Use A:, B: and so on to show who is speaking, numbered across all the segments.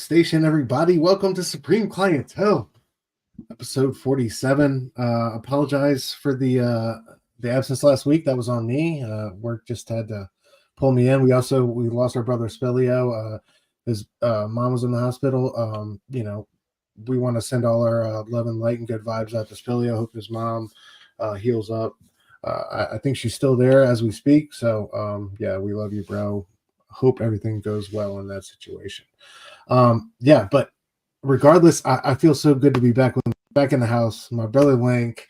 A: station, everybody. Welcome to Supreme Clientele, episode 47. Apologize for the absence last week. That was on me. Work just had to pull me in. We lost our brother Spelio. His mom was in the hospital. We want to send all our love and light and good vibes out to Spelio. Hope his mom heals up. I think she's still there as we speak. So we love you, bro. Hope everything goes well in that situation. But regardless, I feel so good to be back in the house. My brother Link.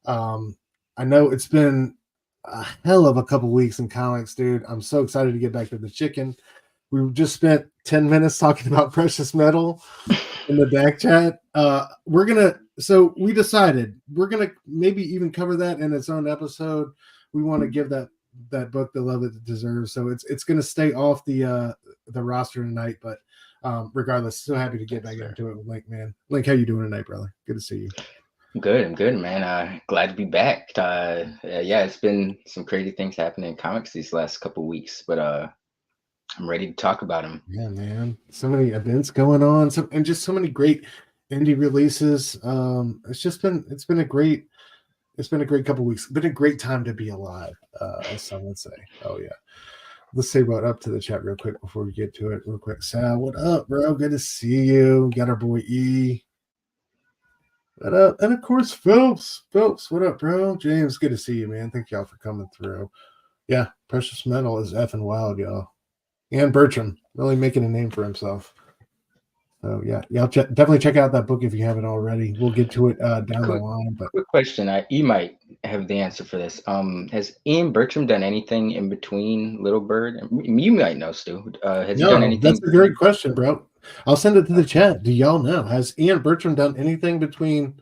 A: I know it's been a hell of a couple weeks in comics, dude. I'm so excited to get back to the chicken. We just spent 10 minutes talking about precious metal in the back chat. We decided we're gonna maybe even cover that in its own episode. We want to give that book the love it deserves. So it's gonna stay off the roster tonight, but regardless, so happy to get back into it with Link, man. Link, how you doing tonight, brother? Good to see you.
B: I'm good, man. Glad to be back. It's been some crazy things happening in comics these last couple of weeks, but I'm ready to talk about them.
A: Yeah, man. So many events going on, and just so many great indie releases. It's been a great couple of weeks. Been a great time to be alive, as some would say. Oh yeah. Let's say what up to the chat real quick before we get to it. Real quick, Sal, what up, bro? Good to see you. Got our boy E. What up? And of course, Phelps, what up, bro? James, good to see you, man. Thank y'all for coming through. Yeah, precious metal is effing wild, y'all. And Bertram really making a name for himself. So yeah, y'all definitely check out that book if you haven't already. We'll get to it down the line. But
B: quick question, you might have the answer for this. Has Ian Bertram done anything in between Little Bird? You might know, Stu. Has he done anything?
A: That's a great question, bro. I'll send it to the chat. Do y'all know? Has Ian Bertram done anything between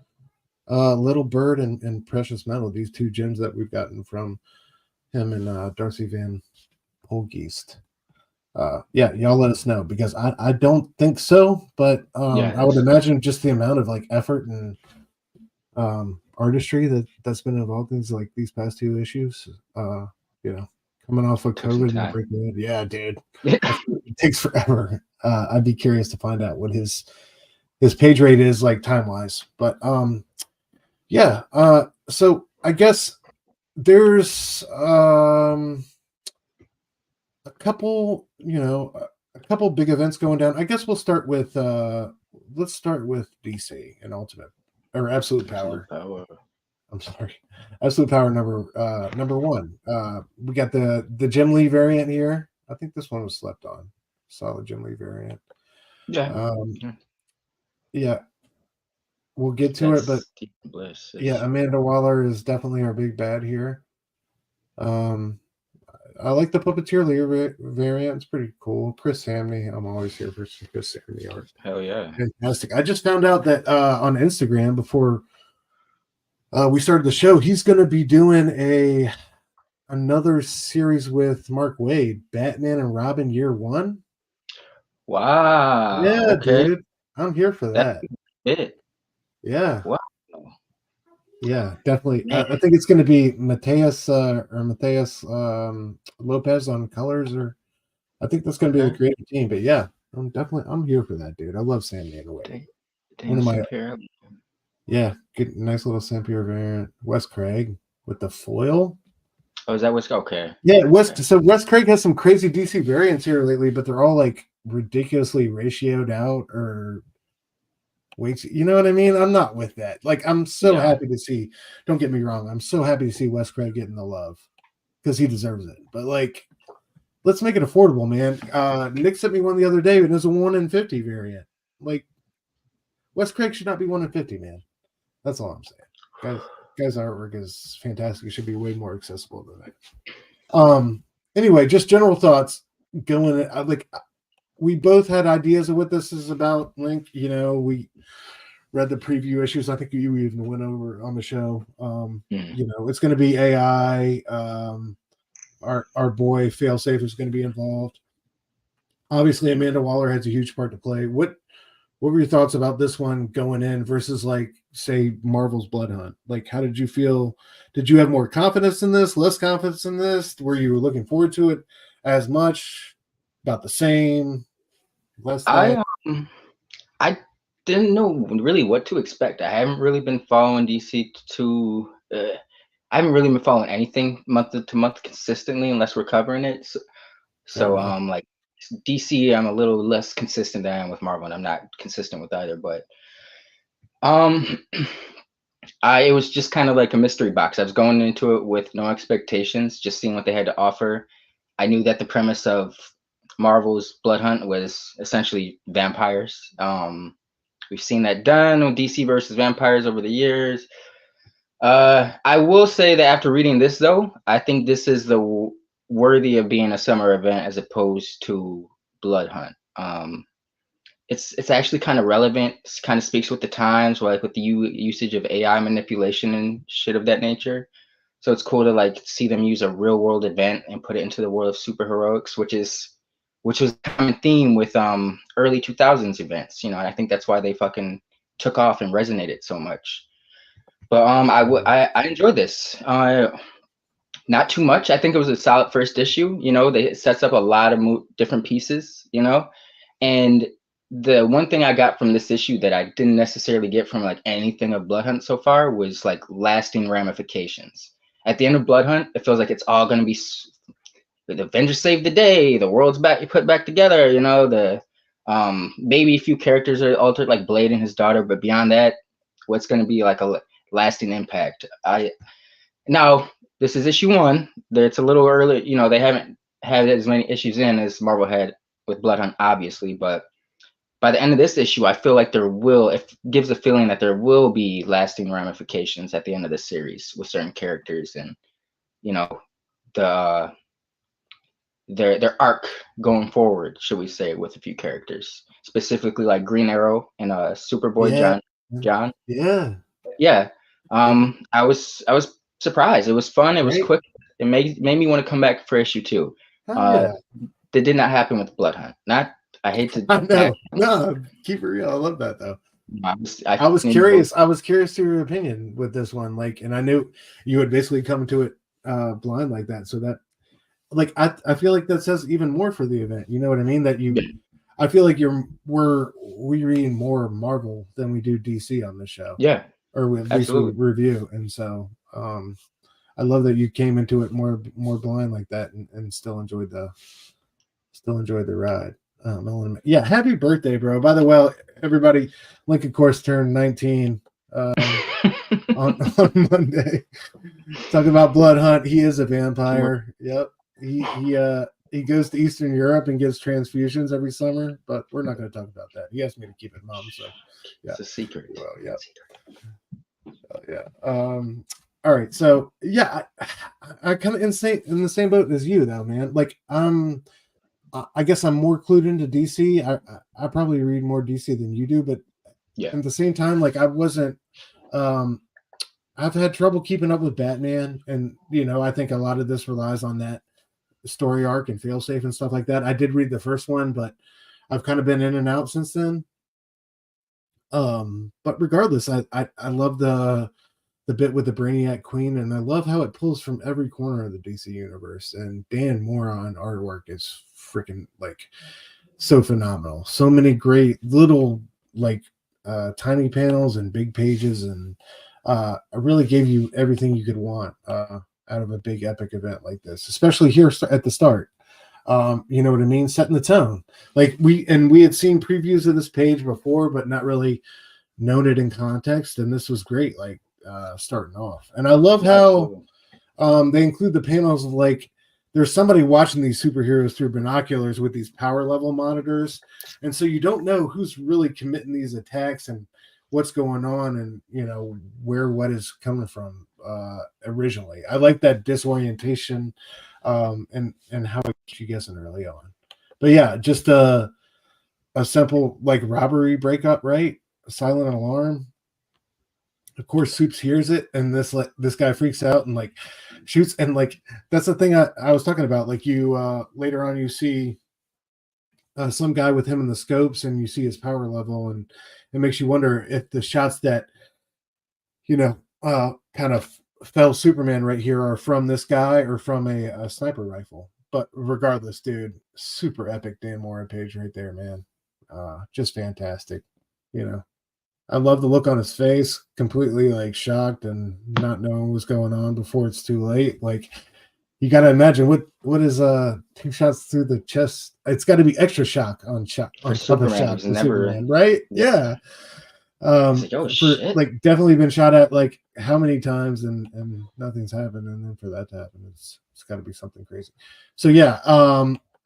A: Little Bird and Precious Metal? These two gems that we've gotten from him and Darcy Van Polgeest. Y'all let us know, because I don't think so, but I would imagine just the amount of like effort and artistry that's been involved in these past two issues. Coming off of COVID and breaking it. Yeah, dude. It takes forever. I'd be curious to find out what his page rate is like time wise. But so I guess there's a couple big events going down. I guess we'll start with DC and Ultimate or Absolute Power. I'm sorry, Absolute Power number one. We got the Jim Lee variant here. I think this one was slept on. Solid Jim Lee variant. Yeah. We'll get to it, but Amanda Waller is definitely our big bad here. I like the Puppeteer Lear variant. It's pretty cool. Chris Samney. I'm always here for Chris Samney art.
B: Hell yeah.
A: Fantastic. I just found out that on Instagram before we started the show, he's going to be doing another series with Mark Waid, Batman and Robin Year One.
B: Wow.
A: Yeah, okay. Dude. I'm here for that.
B: It.
A: Yeah.
B: Wow.
A: Yeah, definitely. I think it's going to be Mateus Lopez on colors, or I think that's going to be the creative team. But yeah, I'm here for that, dude. I love Sandman away. One of my good, nice little Sampere variant. Wes Craig with the foil.
B: Oh, is that Wes? Okay.
A: Yeah, So Wes Craig has some crazy DC variants here lately, but they're all like ridiculously ratioed out or. You know what I mean? I'm not with that. Like, I'm so happy to see. Don't get me wrong. I'm so happy to see Wes Craig getting the love because he deserves it. But like, let's make it affordable, man. Nick sent me one the other day, and it was a 1 in 50 variant. Like, Wes Craig should not be 1 in 50, man. That's all I'm saying. Guys' artwork is fantastic. It should be way more accessible than that. Anyway, just general thoughts going. We both had ideas of what this is about, Link. We read the preview issues. I think you even went over on the show. It's going to be AI. Our boy FAILSAFE is going to be involved. Obviously, Amanda Waller has a huge part to play. What were your thoughts about this one going in versus, like, say, Marvel's Blood Hunt? Like, how did you feel? Did you have more confidence in this, less confidence in this? Were you looking forward to it as much? About the same?
B: I I didn't know really what to expect. I haven't really been following DC to. I haven't really been following anything month to month consistently unless we're covering it. So like DC, I'm a little less consistent than I am with Marvel, and I'm not consistent with either. But it was just kind of like a mystery box. I was going into it with no expectations, just seeing what they had to offer. I knew that the premise of Marvel's Blood Hunt was essentially vampires. We've seen that done with DC versus vampires over the years. I will say that after reading this, though, I think this is the worthy of being a summer event as opposed to Blood Hunt. It's actually kind of relevant. It kind of speaks with the times, like with the usage of AI manipulation and shit of that nature. So it's cool to like see them use a real world event and put it into the world of superheroics, which was a common theme with early 2000s events, you know, and I think that's why they fucking took off and resonated so much. But I enjoyed this. Not too much. I think it was a solid first issue. You know, it sets up a lot of different pieces, you know, and the one thing I got from this issue that I didn't necessarily get from like anything of Blood Hunt so far was like lasting ramifications. At the end of Blood Hunt, it feels like it's all going to be the Avengers save the day, the world's put back together, you know, the maybe a few characters are altered like Blade and his daughter, but beyond that, what's going to be like a lasting impact? Now this is issue 1. It's a little early, you know, they haven't had as many issues in as Marvel had with Blood Hunt, obviously, but by the end of this issue, I feel like it gives a feeling that there will be lasting ramifications at the end of the series with certain characters and, you know, their arc going forward, should we say, with a few characters, specifically like Green Arrow and Superboy John. Yeah. I was surprised. It was fun. It was quick. It made me want to come back for issue 2. That did not happen with Blood Hunt. I hate to.
A: I know. No, keep it real. I love that though. I was curious. I was curious to your opinion with this one. Like, and I knew you would basically come to it blind like that. So that, like, I feel like that says even more for the event. You know what I mean? That I feel like we're reading more Marvel than we do DC on the show.
B: Yeah.
A: Or at least we review. And so I love that you came into it more blind like that and still enjoyed the ride. Yeah, happy birthday, bro. By the way, everybody, Lynk, of course, turned 19 on Monday. Talking about Blood Hunt, he is a vampire. Yep. He goes to Eastern Europe and gets transfusions every summer, but we're not going to talk about that. He asked me to keep it mum, so yeah.
B: It's a secret.
A: Well, yeah. All right, so yeah, I kind of in the same boat as you though, man. Like I guess I'm more clued into DC. I probably read more DC than you do, but at the same time, like I wasn't. I've had trouble keeping up with Batman, and you know, I think a lot of this relies on that story arc and FAILSAFE and stuff like that. I did read the first one, but I've kind of been in and out since then. But regardless, I love the bit with the BRAINIAC QUEEN, and I love how it pulls from every corner of the DC universe. And Dan MORA on artwork is freaking like so phenomenal. So many great little like tiny panels and big pages, and I really gave you everything you could want out of a big epic event like this, especially here at the start. You know what I mean? Setting the tone. Like we had seen previews of this page before, but not really known it in context. And this was great, like starting off. And I love how they include the panels of like there's somebody watching these superheroes through binoculars with these power level monitors. And so you don't know who's really committing these attacks and what's going on and, you know, where what is coming from originally. I like that disorientation and how it gets you guessing early on. But yeah, just a simple like robbery breakup, right? A silent alarm. Of course, Soups hears it, and this guy freaks out and like shoots, and like that's the thing I was talking about. Like you later on, you see some guy with him in the scopes, and you see his power level, and it makes you wonder if the shots that you know kind of fell Superman right here are from this guy or from a sniper rifle. But regardless, dude, super epic Dan MORA page right there, man. Just fantastic. You know, I love the look on his face, completely like shocked and not knowing what's going on before it's too late. Like, you got to imagine what is 2 shots through the chest. It's got to be extra shock on
B: For
A: top of
B: Superman,
A: shock
B: who's
A: for
B: never,
A: Superman, right?
B: yeah. He's like, oh
A: For
B: shit.
A: like definitely been shot at like how many times and nothing's happened, and then for that to happen, it's got to be something crazy. So yeah,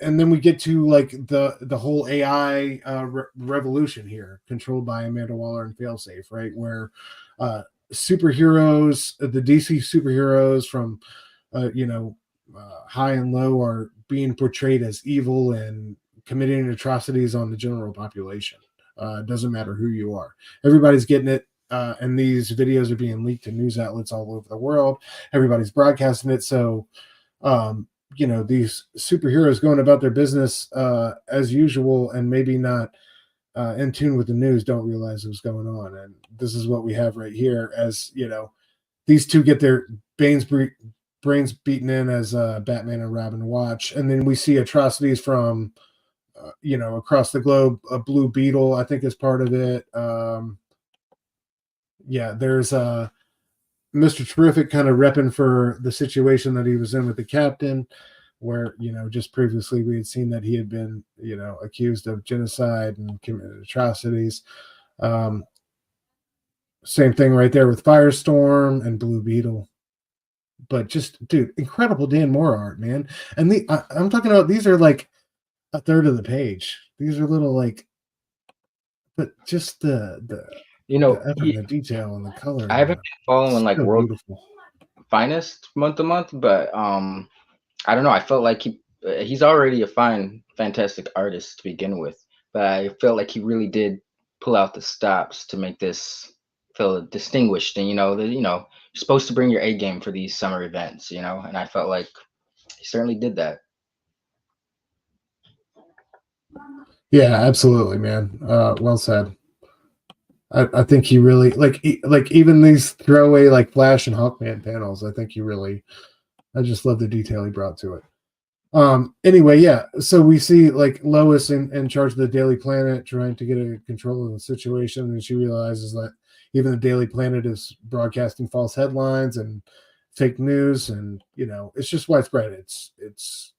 A: and then we get to like the whole AI revolution here, controlled by Amanda Waller and FAILSAFE, right? Where superheroes, the DC superheroes from high and low are being portrayed as evil and committing atrocities on the general population. Doesn't matter who you are. Everybody's getting it. And these videos are being leaked to news outlets all over the world. Everybody's broadcasting it. So, these superheroes going about their business as usual and maybe not in tune with the news don't realize what's going on. And this is what we have right here as, these two get their brains beaten in as Batman and Robin watch. And then we see atrocities from across the globe. A Blue Beetle, I think, is part of it. There's Mr. Terrific kind of repping for the situation that he was in with the captain, where just previously we had seen that he had been accused of genocide and committed atrocities. Same thing right there with Firestorm and Blue Beetle. But just, dude, incredible Dan Mora art, man. And I'm talking about, these are like a third of the page. These are little like, but just the effort and the detail and the color.
B: I haven't been following like World
A: beautiful.
B: Finest month to month, but I don't know. I felt like he's already a fantastic artist to begin with, but I felt like he really did pull out the stops to make this feel distinguished. And you're supposed to bring your A game for these summer events, and I felt like he certainly did that.
A: Yeah, absolutely, man. Well said. I think he really like even these throwaway like Flash and Hawkman panels. I think I just love the detail he brought to it. Anyway, yeah. So we see like Lois in charge of the Daily Planet trying to get a control of the situation, and she realizes that even the Daily Planet is broadcasting false headlines and fake news, and it's just widespread. It's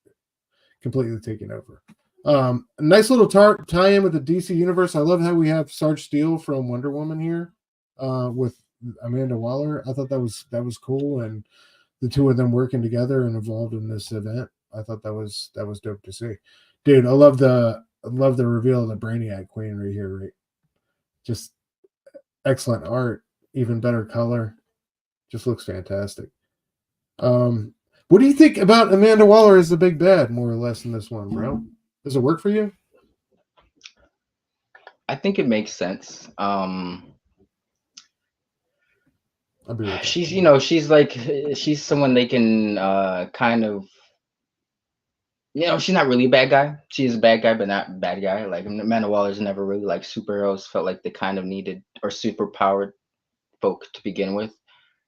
A: completely taken over. A nice little tie-in with the DC universe. I love how we have Sarge Steel from Wonder Woman here with Amanda Waller. I thought that was cool, and the two of them working together and involved in this event. I thought that was dope to see. Dude, I love the reveal of the Brainiac Queen right here, right? Just excellent art, even better color. Just looks fantastic. What do you think about Amanda Waller as the big bad, more or less, in this one, bro? Does it work for you?
B: I think it makes sense. She's she's someone they can kind of, she's not really a bad guy. She's a bad guy, but not bad guy. Like Amanda Waller's never really like superheroes. Felt like they kind of needed, or super powered folk to begin with.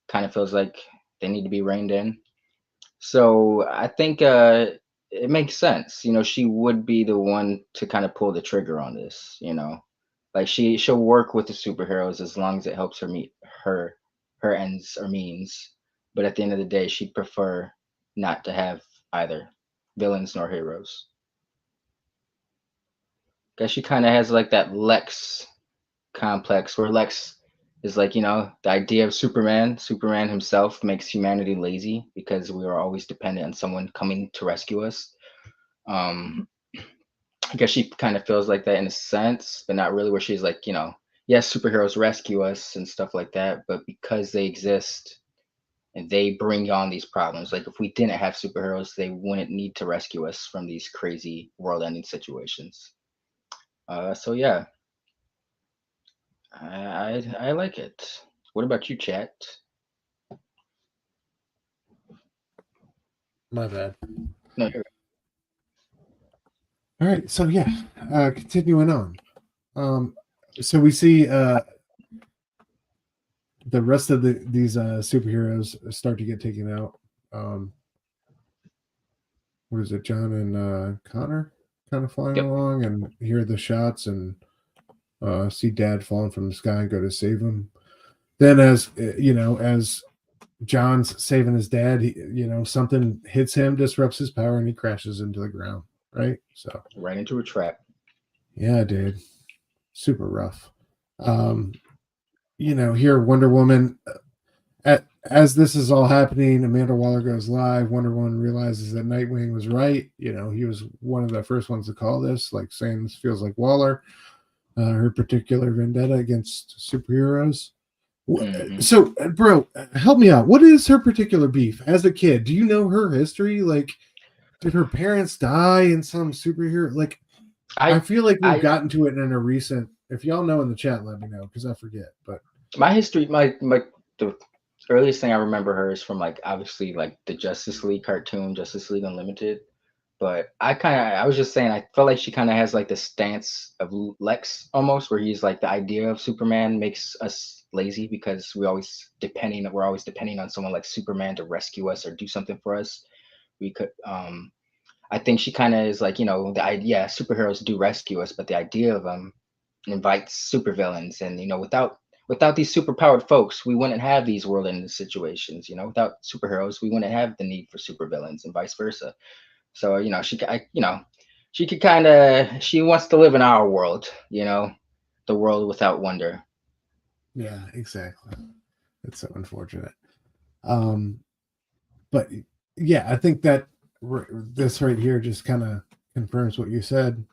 B: Kind of feels like they need to be reined in. So I think it makes sense. She would be the one to kind of pull the trigger on this. Like she'll work with the superheroes as long as it helps her meet her ends or means. But at the end of the day, she'd prefer not to have either villains nor heroes. Guess she kind of has like that Lex complex, where Lex is like, the idea of Superman. Superman himself makes humanity lazy because we are always dependent on someone coming to rescue us. I guess she kind of feels like that in a sense, but not really, where she's like, yes, superheroes rescue us and stuff like that, but because they exist and they bring on these problems. Like if we didn't have superheroes, they wouldn't need to rescue us from these crazy world-ending situations. So yeah, I like it. What about you, chat?
A: My bad.
B: No,
A: all right, so yeah, continuing on. So we see the rest of these superheroes start to get taken out. What is it, John and Connor? kind of flying
B: Yep.
A: along and hear the shots and see Dad falling from the sky and go to save him. Then, as John's saving his dad, something hits him, disrupts his power, and he crashes into the ground. Right. So
B: right into a trap.
A: Yeah, dude. Super rough. Here Wonder Woman, as this is all happening, Amanda Waller goes live. Wonder Woman realizes that Nightwing was right. He was one of the first ones to call this, like saying this feels like Waller, her particular vendetta against superheroes.
B: Mm-hmm.
A: So, bro, help me out. What is her particular beef as a kid? Do you know her history? Like, did her parents die in some superhero? Like, I feel like we've gotten to it in a recent. If y'all know in the chat, let me know because I forget. But
B: my history, the earliest thing I remember her is from like obviously like the Justice League cartoon, Justice League Unlimited. But I was just saying, I felt like she kind of has like the stance of Lex almost, where he's like the idea of Superman makes us lazy because we're always depending on someone like Superman to rescue us or do something for us. We could, I think she kind of is like, the idea superheroes do rescue us, but the idea of them invites supervillains, and without these superpowered folks, we wouldn't have these world-ending situations. Without superheroes, we wouldn't have the need for supervillains, and vice versa. So she wants to live in our world, the world without wonder.
A: Yeah, exactly. It's so unfortunate. But yeah, I think that this right here just kind of confirms what you said.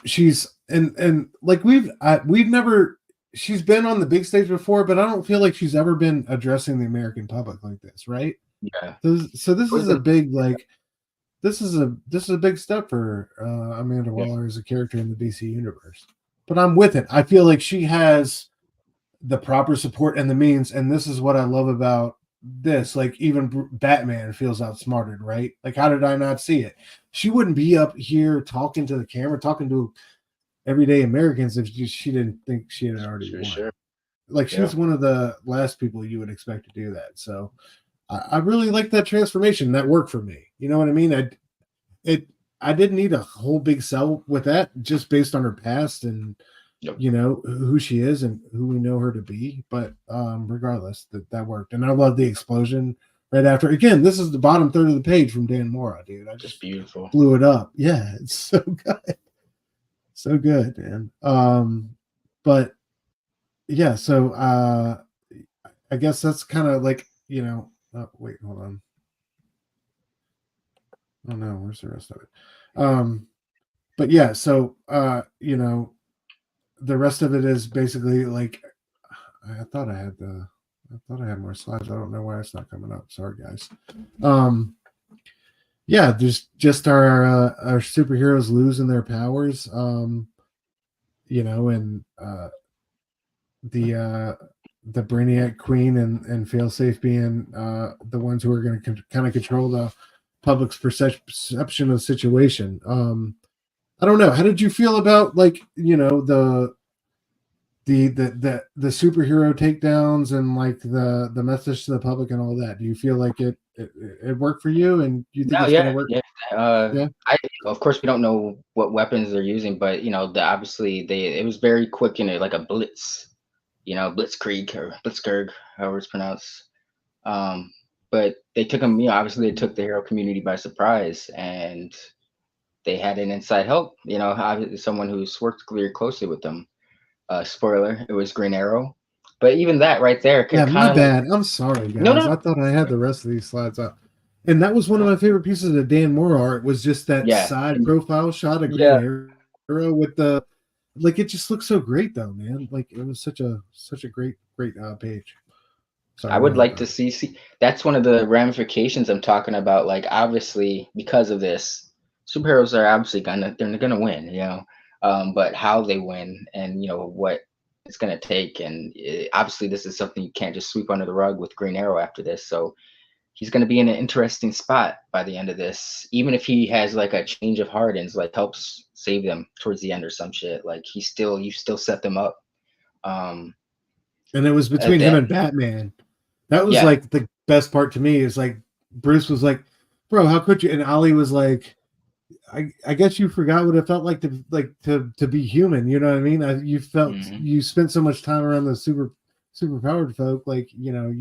A: She's and like we've never. She's been on the big stage before, but I don't feel like she's ever been addressing the American public like this, right?
B: Yeah.
A: So this is a big this is a big step for Amanda Waller as a character in the DC universe. But I'm with it. I feel like she has the proper support and the means, and this is what I love about this. Like even Batman feels outsmarted, right? Like how did I not see it? She wouldn't be up here talking to the camera, talking to everyday Americans if she didn't think she had already won. Sure. Like she's one of the last people you would expect to do that. So I really like that transformation. That worked for me. You know what I mean? I didn't need a whole big sell with that, just based on her past and who she is and who we know her to be. But regardless, that worked, and I love the explosion right after. Again, this is the bottom third of the page from Dan Mora, dude. I just
B: beautiful.
A: Blew it up. Yeah, it's so good, so good, man. But yeah, so I guess that's kind of like Oh, wait, hold on. Oh no, where's the rest of it? But yeah, so the rest of it is basically like I thought I had more slides. I don't know why it's not coming up. Sorry, guys. Yeah, there's just our superheroes losing their powers. And the Brainiac Queen and FAILSAFE being the ones who are going to kind of control the public's perception of the situation. I don't know. How did you feel about the superhero takedowns and like the message to the public and all that? Do you feel like it worked for you, and you think it's going to work?
B: Yeah. Of course, we don't know what weapons they're using, but obviously it was very quick in it, like a blitz. Blitzkrieg or Blitzkrieg, however it's pronounced. But they took them, obviously they took the hero community by surprise, and they had an inside help, someone who's worked very closely with them. Spoiler, it was Green Arrow. But even that right there,
A: my bad. I'm sorry, guys. No. I thought I had the rest of these slides up. And that was one of my favorite pieces of Dan Mora art, was just that side profile shot of Green Arrow with the it just looks so great though, man. Like it was such a great page.
B: Sorry, I would like to see that's one of the ramifications I'm talking about. Like obviously because of this, superheroes are obviously they're gonna win, but how they win and what it's gonna take, and obviously this is something you can't just sweep under the rug with Green Arrow after this. So he's going to be in an interesting spot by the end of this, even if he has like a change of heart and helps save them towards the end or some shit. Like you still set them up.
A: And it was between him and Batman. That was like the best part to me, is like Bruce was like, bro, how could you? And Ali was like, I guess you forgot what it felt like to be human. You know what I mean? You felt you spent so much time around the super powered folk. Like, you know,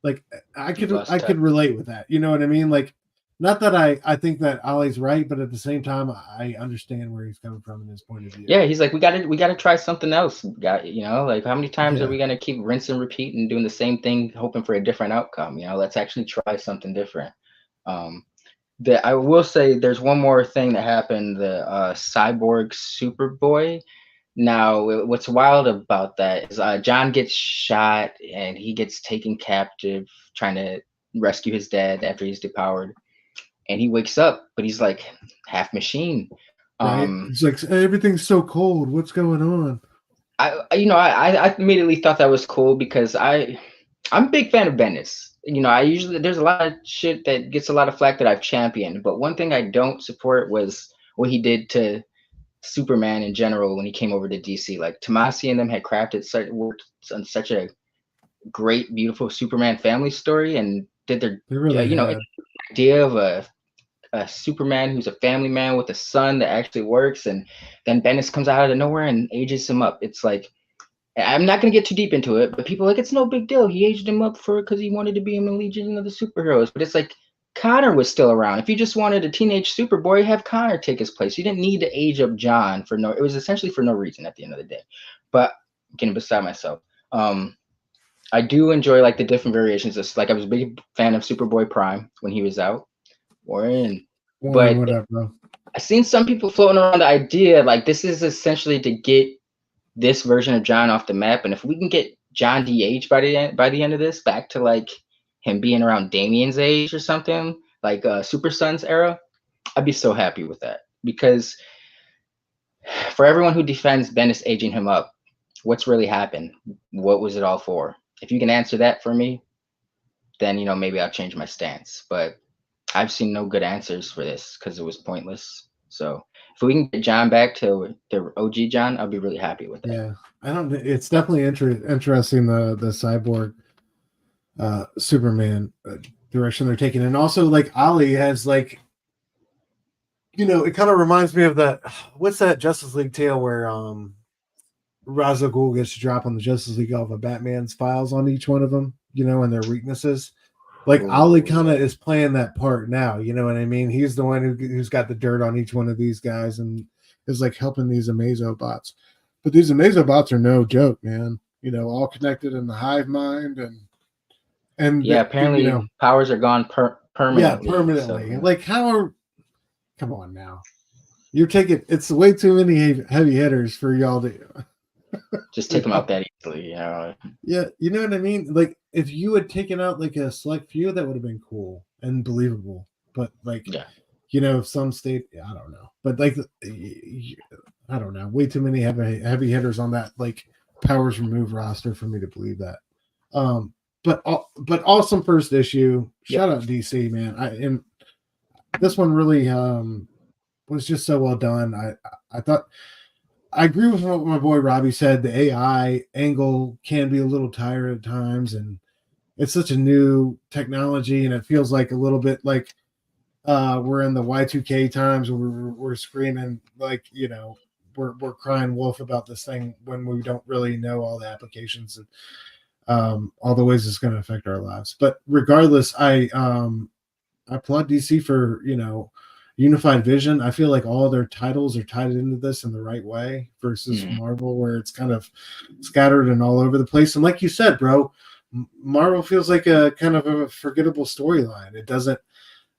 A: like I could relate with that. You know what I mean? Like, not that I think that Ollie's right, but at the same time, I understand where he's coming from in his point of view.
B: Yeah, he's like, we gotta try something else. You know, like how many times are we gonna keep rinse and repeat and doing the same thing, hoping for a different outcome? You know, let's actually try something different. That I will say, there's one more thing that happened. The cyborg Superboy. Now, what's wild about that is John gets shot and he gets taken captive, trying to rescue his dad after he's depowered, and he wakes up, but he's like half machine.
A: Right? It's like everything's so cold. What's going on?
B: I immediately thought that was cool because I'm a big fan of Bendis. You know, there's a lot of shit that gets a lot of flack that I've championed, but one thing I don't support was what he did to Superman in general when he came over to DC. Like Tomasi and them had worked on such a great, beautiful Superman family story, and did their idea of a Superman who's a family man with a son that actually works, and then Bendis comes out of nowhere and ages him up. It's like, I'm not gonna get too deep into it, but people are like, it's no big deal. He aged him up because he wanted to be in the Legion of the Superheroes. But it's like, Connor was still around. If you just wanted a teenage Superboy, have Connor take his place. You didn't need to age up John for no. It was essentially for no reason at the end of the day. But getting beside myself. I do enjoy like the different variations. Like I was a big fan of Superboy Prime when he was out. But I've seen some people floating around the idea like this is essentially to get this version of John off the map, and if we can get John de-aged by the end of this, back to like him being around Damian's age or something, like Super Sons era, I'd be so happy with that. Because for everyone who defends Bendis aging him up, what's really happened? What was it all for? If you can answer that for me, then you know maybe I'll change my stance. But I've seen no good answers for this because it was pointless. So if we can get John back to the OG John, I'll be really happy with that.
A: Yeah, I don't. It's definitely interesting the cyborg Superman direction they're taking, and also like Ali has like, you know, it kind of reminds me of that. What's that Justice League tale where Ra's al Ghul gets to drop on the Justice League all of Batman's files on each one of them, you know, and their weaknesses. Like Ali kind of is playing that part now, you know what I mean? He's the one who's got the dirt on each one of these guys and is like helping these Amazo bots. But these Amazo bots are no joke, man. You know, all connected in the hive mind and
B: yeah, apparently, you know, powers are gone permanently.
A: Yeah, permanently. So, like come on now. You're taking it's way too many heavy hitters for y'all to
B: just take them out that easily, you know.
A: Yeah, you know what I mean? Like if you had taken out like a select few, that would have been cool and believable. But like, you know, some state, I don't know. But like, I don't know. Way too many heavy hitters on that like powers removed roster for me to believe that. But awesome first issue. Shout out DC, man. And this one really was just so well done. I thought. I agree with what my boy Robbie said. The AI angle can be a little tired at times, and it's such a new technology, and it feels like a little bit like we're in the Y2K times where we're screaming like, you know, we're crying wolf about this thing when we don't really know all the applications and all the ways it's going to affect our lives. But regardless, I applaud DC for, you know, unified vision. I feel like all their titles are tied into this in the right way versus Marvel, where it's kind of scattered and all over the place. And like you said, bro, Marvel feels like a kind of a forgettable storyline. It doesn't.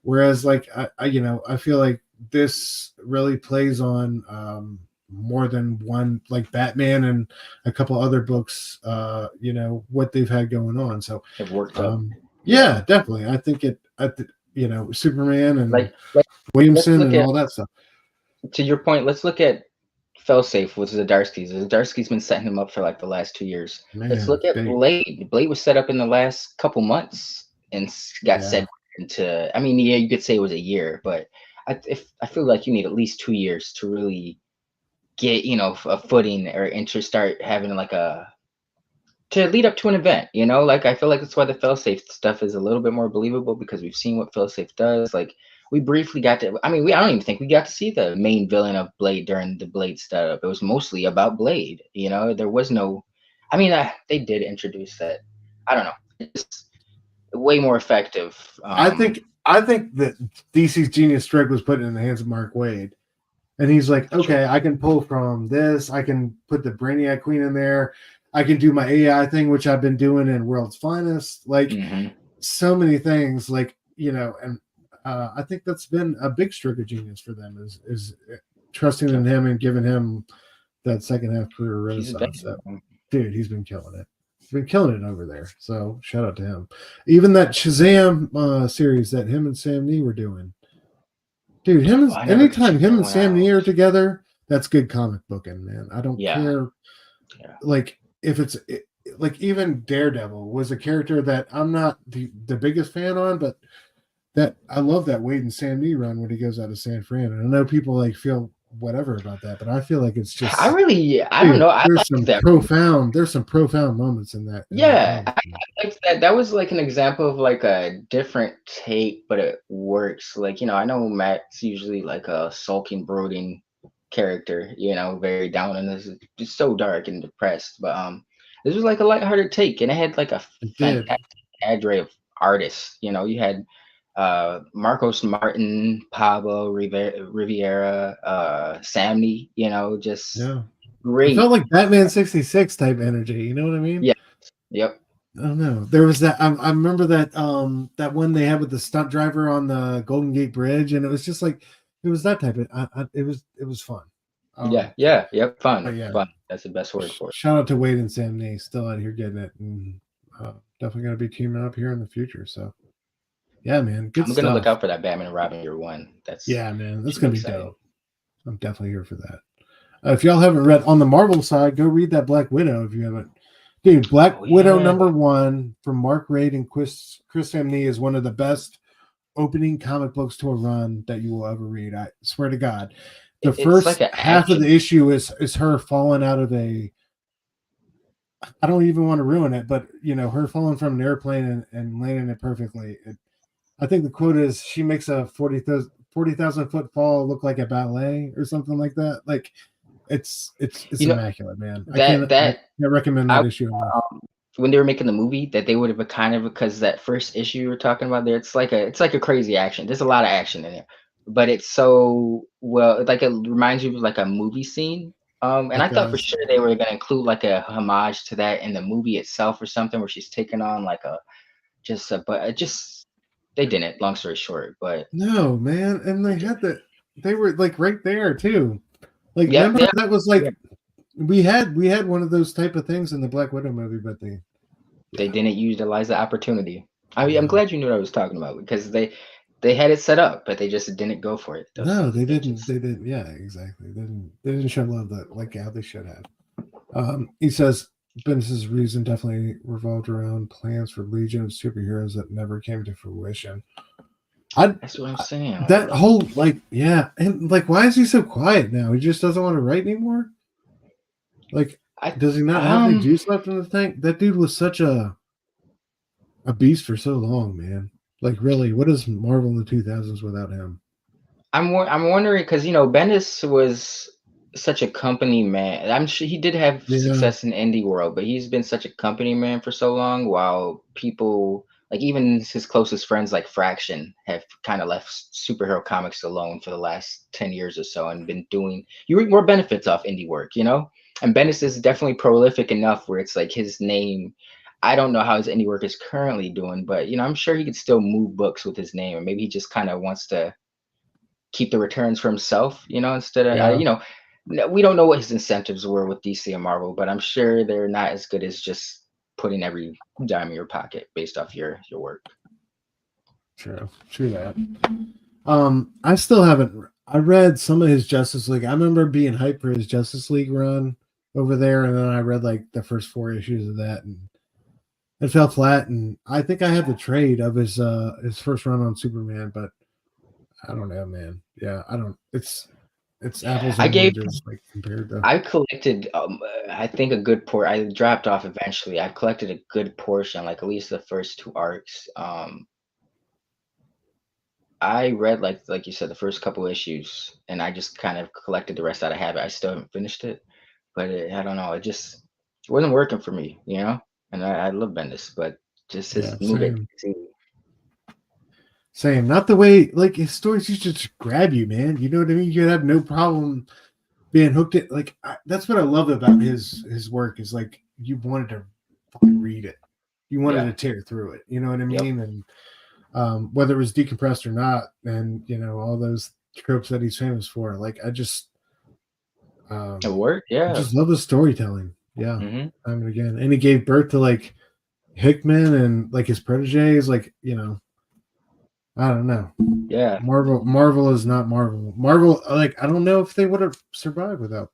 A: Whereas, like I feel like this really plays on more than one, like Batman and a couple other books. You know what they've had going on. So
B: it worked out.
A: Yeah, definitely. I think it. You know, Superman and like Williamson and all that stuff.
B: To your point, let's look at FAILSAFE with Zdarsky's. Zdarsky's been setting him up for like the last 2 years. Man, let's look at Blade. Blade was set up in the last couple months and got set into. I mean, yeah, you could say it was a year, but I feel like you need at least 2 years to really get, you know, a footing or start having like a to lead up to an event, you know? Like, I feel like that's why the failsafe stuff is a little bit more believable, because we've seen what failsafe does. Like, we briefly got to, I mean, I don't even think we got to see the main villain of Blade during the Blade setup. It was mostly about Blade, you know? There was no, I mean, they did introduce that. I don't know. It's way more effective.
A: I think that DC's genius stroke was put in the hands of Mark Waid. And he's like, okay, I can pull from this. I can put the Brainiac Queen in there. I can do my AI thing, which I've been doing in World's Finest. Like, so many things, like, you know, and I think that's been a big stroke of genius for them is trusting in him and giving him that second half career renaissance. So, dude, he's been killing it. He's been killing it over there. So shout out to him. Even that Shazam series that him and Sam Nee were doing. Dude, anytime him and Sam Nee are together, that's good comic booking, man. I don't care. Yeah. Like, if it's like, even Daredevil was a character that I'm not the biggest fan on, but that I love that Wade and Sam Nee run when he goes out of San Fran. And I know people like feel whatever about that, but I feel like it's just
B: I don't know.
A: There's some profound moments in that.
B: Yeah, I like that. That was like an example of like a different take, but it works. Like, you know, I know Matt's usually like a sulking, brooding character, you know, very down, and this is just so dark and depressed. But this was like a lighthearted take, and it had like a fantastic cadre of artists. You know, you had Marcos Martin, Pablo Riviera, Sam Nee, you know, just great.
A: It felt like Batman 66 type energy, you know what I mean?
B: Yeah. Yep.
A: I don't know. There was that. I remember that that one they had with the stunt driver on the Golden Gate Bridge, and it was just like, it was that type of. It was fun.
B: Yep. Fun. That's the best word for it.
A: Shout out to Wade and Sam Nee, still out here getting it, and definitely going to be teaming up here in the future. So, yeah, man, good stuff.
B: I'm gonna look out for that Batman and Robin Year One.
A: Man, that's gonna be dope. I'm definitely here for that. If y'all haven't read on the Marvel side, go read that Black Widow if you haven't. Dude, Black Widow #1 from Mark Waid and Chris Sam Nee is one of the best opening comic books to a run that you will ever read. I swear to God. The first like half of the issue is her falling out of a, I don't even want to ruin it, but, you know, her falling from an airplane and landing it perfectly. I think the quote is, she makes a 40,000 foot fall look like a ballet or something like that. Like, it's immaculate, man. I can't recommend that issue enough.
B: When they were making the movie, that they would have kind of, because that first issue you were talking about there, it's like a crazy action. There's a lot of action in it, but it's so well, like, it reminds you of like a movie scene. And I thought for sure they were gonna include like a homage to that in the movie itself or something, where she's taking on like they didn't. Long story short, but
A: no, man, and they were like right there too. Like, remember that was like we had one of those type of things in the Black Widow movie, but they didn't
B: utilize the opportunity. I'm glad you knew what I was talking about, because they had it set up, but they just didn't go for it.
A: No, they didn't. They didn't. Yeah, exactly. They didn't show love like how they should have. He says Bendis' reason definitely revolved around plans for Legion of superheroes that never came to fruition.
B: That's what I'm saying.
A: That whole and like, why is he so quiet now? He just doesn't want to write anymore. Like, does he not have any juice left in the tank? That dude was such a beast for so long, man. Like, really, what is Marvel in the 2000s without him?
B: I'm wondering, because, you know, Bendis was such a company man. I'm sure he did have success in indie world, but he's been such a company man for so long, while people, like even his closest friends like Fraction, have kind of left superhero comics alone for the last 10 years or so, and been doing, you reap more benefits off indie work, you know? And Bendis is definitely prolific enough where it's like his name, I don't know how his indie work is currently doing, but, you know, I'm sure he could still move books with his name, or maybe he just kind of wants to keep the returns for himself, you know, instead of, you know, we don't know what his incentives were with DC and Marvel, but I'm sure they're not as good as just putting every dime in your pocket based off your work.
A: True that. I still haven't. I read some of his Justice League. I remember being hyped for his Justice League run over there, and then I read like the first 4 issues of that, and it fell flat. And I think I have the trade of his first run on Superman, but I don't know, man. Yeah, I don't. It's it's apples
B: I
A: and
B: gave
A: oranges, like compared to.
B: I collected, I think a good I dropped off eventually. I collected a good portion, like at least the first 2 arcs. I read like you said, the first couple issues, and I just kind of collected the rest out of habit. I still haven't finished it, but I don't know. It wasn't working for me, you know. And I love Bendis, but just
A: Yeah,
B: his move at
A: same.
B: DC.
A: Same. Not the way like his stories used to just grab you, man. You know what I mean? You'd have no problem being hooked in. Like that's what I love about his work is like you wanted to fucking read it. You wanted to tear through it. You know what I
B: Yep.
A: mean? And whether it was decompressed or not, and you know all those tropes that he's famous for. Like I just,
B: It worked,
A: I
B: yeah.
A: just love the storytelling. Yeah,
B: Mm-hmm.
A: time and again, and he gave birth to like Hickman and like his proteges. Like you know, I don't know.
B: Yeah.
A: Marvel is not Marvel. Marvel, like I don't know if they would have survived without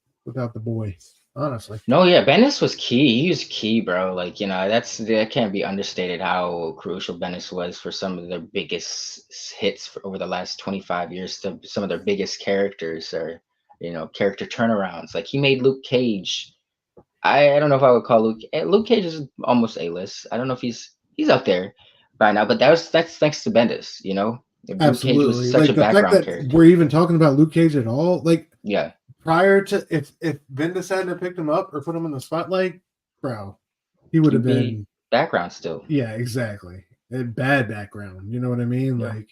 A: the boy. Honestly,
B: No, yeah, Bendis was key. He was key, bro. Like, you know, that can't be understated how crucial Bendis was for some of their biggest hits over the last 25 years. To some of their biggest characters or, you know, character turnarounds. Like he made Luke Cage. I don't know if I would call Luke Cage is almost A-list. I don't know if he's up there by now, but that's thanks to Bendis, you know. Luke Cage was
A: absolutely.
B: such a
A: Like the fact
B: background
A: that
B: character.
A: we're even talking about Luke Cage at all, like
B: Yeah.
A: prior to if Bendis hadn't picked him up or put him in the spotlight, bro, he would have
B: He'd be
A: been
B: background still.
A: yeah, exactly. A bad background. You know what I mean?
B: Yeah.
A: Like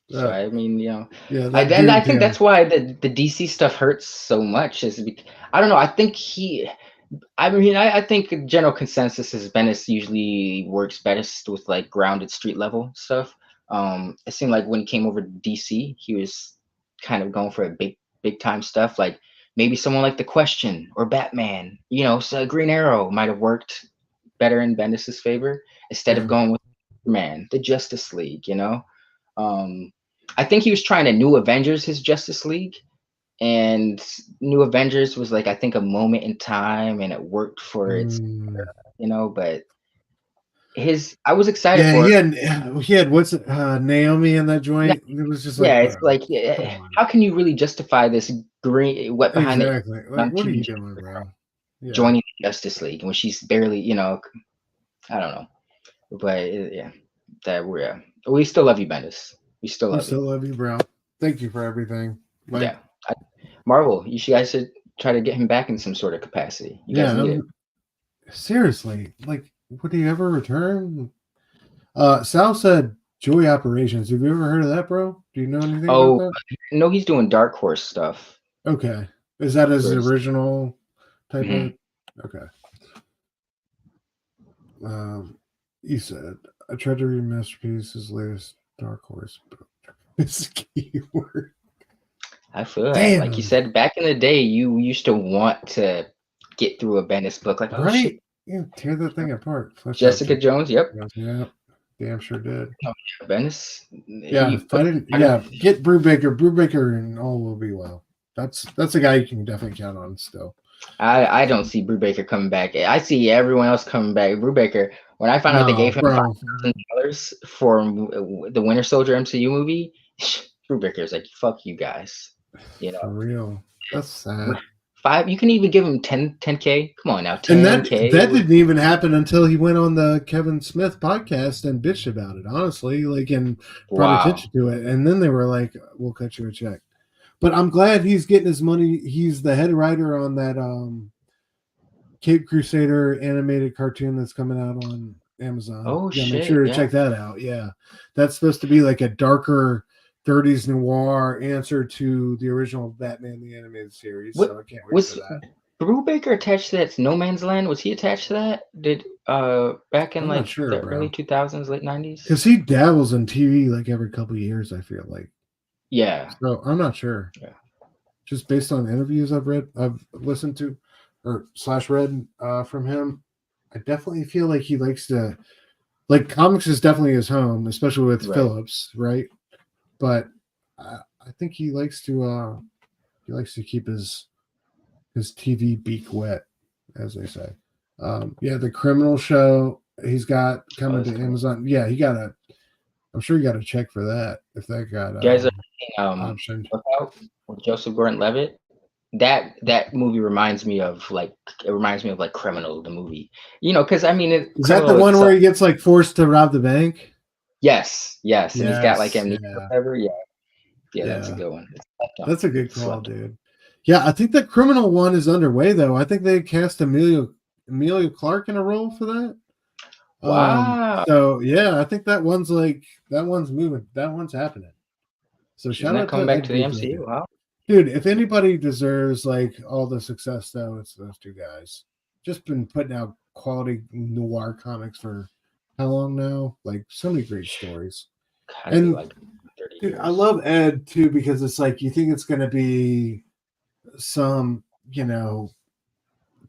B: So I mean, you know,
A: yeah,
B: I
A: that
B: then I
A: dude,
B: think
A: yeah.
B: that's why the DC stuff hurts so much. I don't know. I think general consensus is Bendis usually works best with like grounded street level stuff. It seemed like when he came over to DC, he was kind of going for a big time stuff. Like maybe someone like The Question or Batman. You know, so Green Arrow might have worked better in Bendis's favor instead of
A: Yeah.
B: going with Superman, the Justice League. You know. I think he was trying to New Avengers his Justice League, and New Avengers was like I think a moment in time, and it worked for its, you know. But I was excited
A: Yeah,
B: for it.
A: he had what's Naomi in that
B: No,
A: joint. It was just like,
B: yeah, it's
A: bro,
B: like
A: come on.
B: how can you really justify this green wet behind the
A: Exactly. Like,
B: young
A: what are you
B: teenage
A: doing,
B: girl
A: bro? Yeah.
B: joining the Justice League when she's barely, you know, I don't know, but yeah, we still love you, Bendis. We still
A: We
B: love you.
A: still love you, bro. Thank you for everything. Like,
B: Yeah. Marvel, guys should try to get him back in some sort of capacity. You guys
A: yeah,
B: need it.
A: seriously. Like, would he ever return? Sal said Joy Operations. Have you ever heard of that, bro? Do you know anything about
B: Oh,
A: that?
B: no, he's doing Dark Horse stuff.
A: Okay. Is that his
B: Whereas,
A: original type
B: mhm.
A: of okay. You said I tried to read Masterpiece, his latest Dark Horse book. It's a keyword.
B: I feel that. Like you
A: Damn.
B: said, back in the day, you used to want to get through a Bendis book. Like, oh shit,
A: Right? Yeah, tear that thing apart. Flesh out
B: Jessica Jones. Yep.
A: yeah, damn sure did.
B: Oh, yeah, Bendis.
A: Yeah,
B: He
A: if I
B: put.
A: didn't yeah, get Brubaker and all will be well. That's a guy you can definitely count on still.
B: I don't see Brubaker coming back. I see everyone else coming back. Brubaker. When I found out they
A: No,
B: gave him
A: bro.
B: $5,000 for the Winter Soldier MCU movie, Brubaker's like, fuck you guys. You know.
A: For real. That's sad.
B: You can even give him 10K. Come on now,
A: And that
B: 10K.
A: didn't even happen until he went on the Kevin Smith podcast and bitched about it, honestly, like and brought
B: Wow.
A: attention to it. And then they were like, we'll cut you a check. But I'm glad he's getting his money. He's the head writer on that Cape Crusader animated cartoon that's coming out on Amazon.
B: Oh
A: Yeah,
B: shit.
A: make sure to
B: Yeah.
A: check that out. Yeah. That's supposed to be like a darker 30s noir answer to the original Batman the Animated Series. So I can't wait for that.
B: Brubaker attached to that No Man's Land? Was he attached to that? Did back in
A: I'm
B: like
A: not sure,
B: the
A: bro.
B: early 2000s, late 90s?
A: Because he dabbles in TV like every couple of years, I feel like.
B: Yeah.
A: So I'm not sure.
B: Yeah.
A: Just based on interviews I've listened to or / read from him, I definitely feel like he likes to like comics is definitely his home, especially with
B: Right.
A: Phillips, right? But I think he likes to keep his TV beak wet, as they say. Yeah, the Criminal Show he's got coming to Amazon. Yeah, I'm sure he got a check for that if that got.
B: You guys are looking
A: option.
B: Lookout with Joseph Gordon-Levitt. That movie reminds me of like Criminal, the movie. You know, because I mean,
A: Is that the
B: Criminal
A: one
B: itself.
A: where he gets like forced to rob the bank?
B: Yes, and he's got like
A: Yes,
B: amnesia or
A: yeah,
B: whatever. Yeah, that's a
A: yeah.
B: good one. It's
A: That's a good call,
B: slept on.
A: dude. Yeah, I think that Criminal one is underway though. I think they cast Amelia Clark in a role for that.
B: Wow,
A: So yeah, I think that one's moving. That one's happening. So
B: she's
A: shout
B: not
A: out to
B: coming back
A: Ed
B: to the
A: Gein for
B: MCU,
A: that.
B: huh?
A: Dude, if anybody deserves like all the success though, it's those two guys. Just been putting out quality noir comics for how long now? Like so many great stories.
B: Gotta be
A: And
B: like 30
A: dude, I
B: years.
A: love Ed too because it's like you think it's gonna be some,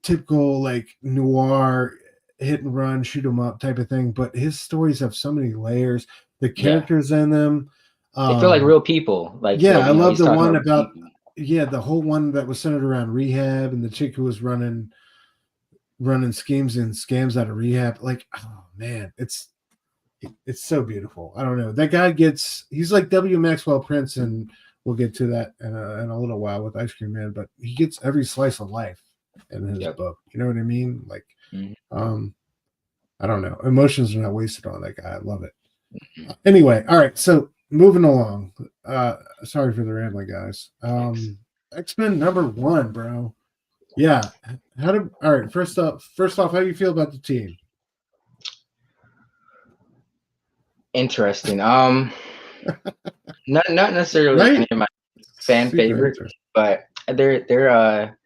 A: typical like noir hit and run, shoot 'em up type of thing, but his stories have so many layers. The
B: Yeah,
A: characters in them,
B: they feel like real people. Like
A: yeah,
B: that,
A: I love
B: he's
A: the
B: talking
A: one
B: about real
A: about
B: people.
A: the whole one that was centered around rehab and the chick who was running schemes and scams out of rehab. Like, oh man, it's so beautiful. I don't know. That guy he's like W. Maxwell Prince, and we'll get to that in a little while with Ice Cream Man, but he gets every slice of life in his
B: Yep.
A: book. You know what I mean? Like,
B: Mhm.
A: I don't know. Emotions are not wasted on that guy. I love it. Anyway, all right. So moving along. Sorry for the rambling, guys. X-Men #1, bro. Yeah. All right. First off, how do you feel about the team?
B: Interesting. Not necessarily
A: Right?
B: any of my fan
A: Super
B: favorites,
A: interesting.
B: but they're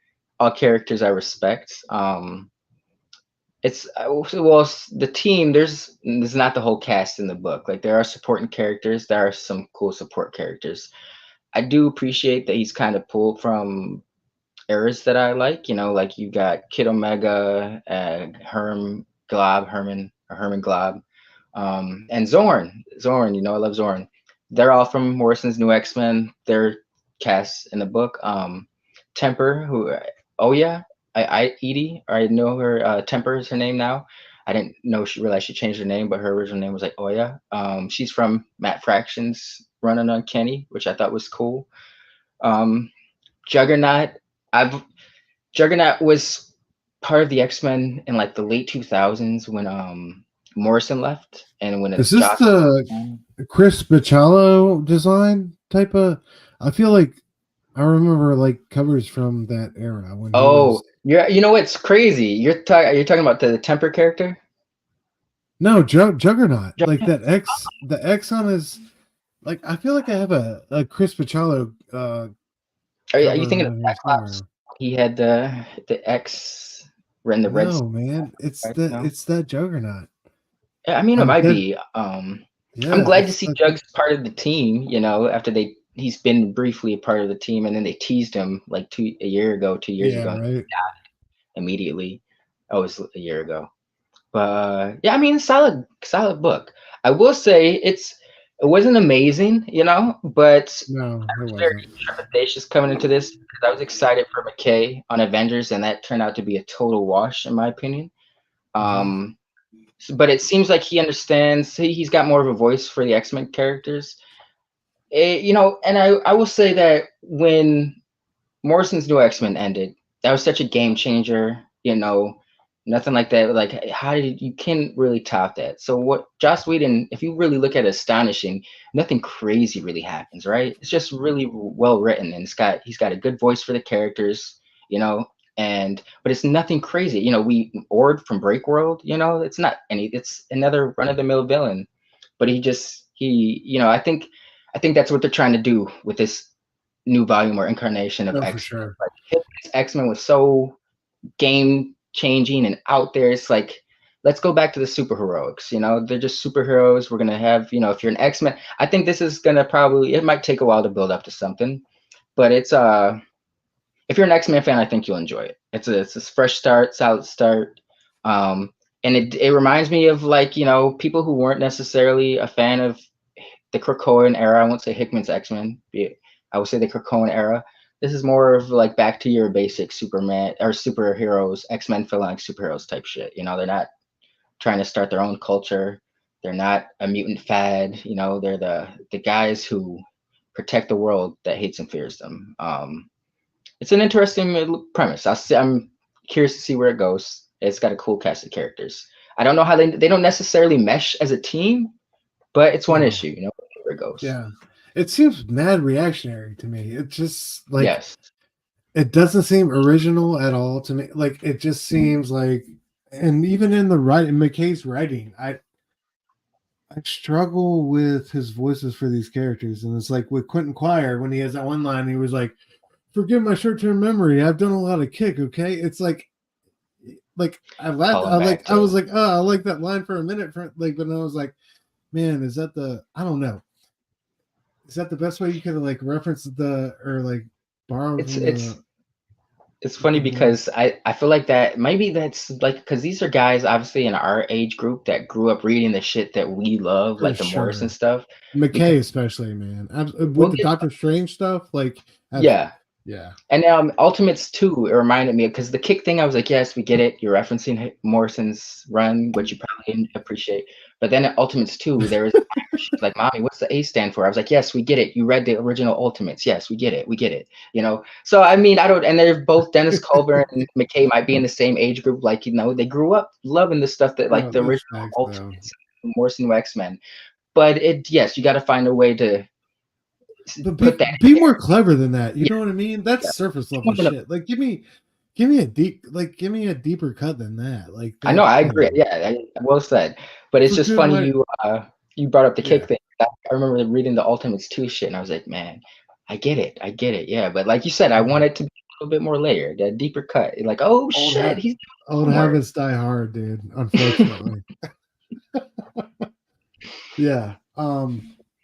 B: all characters I respect. It's well, the team. There's not the whole cast in the book. Like there are supporting characters. There are some cool support characters. I do appreciate that he's kind of pulled from eras that I like. You know, like you got Kid Omega, Herman Glob, and Zorn. Zorn, I love Zorn. They're all from Morrison's New X-Men. They're cast in the book. Temper, who, oh yeah, Edie, or I know her. Temper is her name now. I didn't know she realized she changed her name, but her original name was like Oya. She's from Matt Fraction's running on Kenny, which I thought was cool. Um, Juggernaut. I've Juggernaut was part of the X-Men in like the late 2000s when Morrison left and when
A: Is this
B: Joss.
A: the Chris Bachalo design type of? I feel like I remember like covers from that era when he was.
B: You know what's crazy? You're talking about the Temper character?
A: No, Juggernaut. Like
B: Juggernaut.
A: the X on his. Like I feel like I have a Chris Bachalo
B: Are you
A: cover
B: thinking of
A: around here
B: Cyclops?
A: somewhere.
B: He had the X in the red.
A: No, man,
B: Right? No,
A: it's that Juggernaut.
B: I mean it
A: I'm
B: might
A: dead.
B: be. I'm
A: Yeah,
B: glad to
A: it's
B: see
A: like
B: Jug's part of the team. After he's been briefly a part of the team, and then they teased him like 2 years
A: yeah,
B: ago,
A: right.
B: immediately. Oh, it was a year ago. But yeah, I mean, solid book. I will say it wasn't amazing, but
A: No,
B: I
A: it
B: was very
A: wasn't.
B: trepidatious coming into this because I was excited for McKay on Avengers, and that turned out to be a total wash, in my opinion.
A: Mhm.
B: But it seems like he understands. He's got more of a voice for the X-Men characters. And I will say that when Morrison's New X-Men ended, that was such a game changer. Nothing like that. Like, how did you can't really top that? So what Joss Whedon, if you really look at it, astonishing, nothing crazy really happens, right? It's just really well written, and he's got a good voice for the characters, but it's nothing crazy. We Ord from Breakworld, it's another run of the mill villain, but I think that's what they're trying to do with this new volume or incarnation of
A: No, for
B: X-Men.
A: sure.
B: Like X-Men was so game changing and out there. It's like, let's go back to the superheroics. They're just superheroes. We're gonna have, if you're an X-Men, I think this is gonna it might take a while to build up to something, but it's if you're an X-Men fan, I think you'll enjoy it. It's a fresh start, solid start. And it reminds me of like, people who weren't necessarily a fan of the Krakoan era. I won't say Hickman's X-Men. I would say the Krakoan era. This is more of like back to your basic Superman or superheroes, X-Men feeling like superheroes type shit. They're not trying to start their own culture. They're not a mutant fad. They're the guys who protect the world that hates and fears them. It's an interesting premise. I'm curious to see where it goes. It's got a cool cast of characters. I don't know how they don't necessarily mesh as a team, but it's one issue, you know, where it goes.
A: Yeah. It seems mad reactionary to me. It just like
B: yes.
A: It doesn't seem original at all to me. Like it just seems like, and even in the in McKay's writing, I struggle with his voices for these characters. And it's like with Quentin Quire, when he has that one line, he was like, "Forgive my short-term memory. I've done a lot of kick." Okay. It's like I laughed. I was like, oh, I like that line for a minute. But I was like, man, is that I don't know. Is that the best way you could have like referenced borrow?
B: It's funny because I feel like that maybe that's like, because these are guys obviously in our age group that grew up reading the shit that we love, like the Morrison stuff.
A: McKay especially, man, with the Doctor Strange stuff,
B: yeah. And Ultimates 2, it reminded me, because the kick thing, I was like, yes, we get it. You're referencing Morrison's run, which you probably didn't appreciate. But then at Ultimates 2, there was she's like, "Mommy, what's the A stand for?" I was like, yes, we get it. You read the original Ultimates. Yes, we get it. We get it. You know? So, I mean, and they're both, Dennis Culver and McKay might be in the same age group. Like, you know, they grew up loving the stuff that, like, the original Ultimates, Morrison X-Men. But yes, you got to find a way to
A: be more clever than that. You know what I mean? That's surface level shit. Like, give me a deeper cut than that. Like,
B: I know, I agree. Yeah, well said. But it's just funny you brought up the kick thing. I remember reading the Ultimates 2 shit, and I was like, man, I get it. Yeah, but like you said, I want it to be a little bit more layered, a deeper cut. Like, oh shit, he's
A: old habits die hard, dude. Unfortunately. Yeah.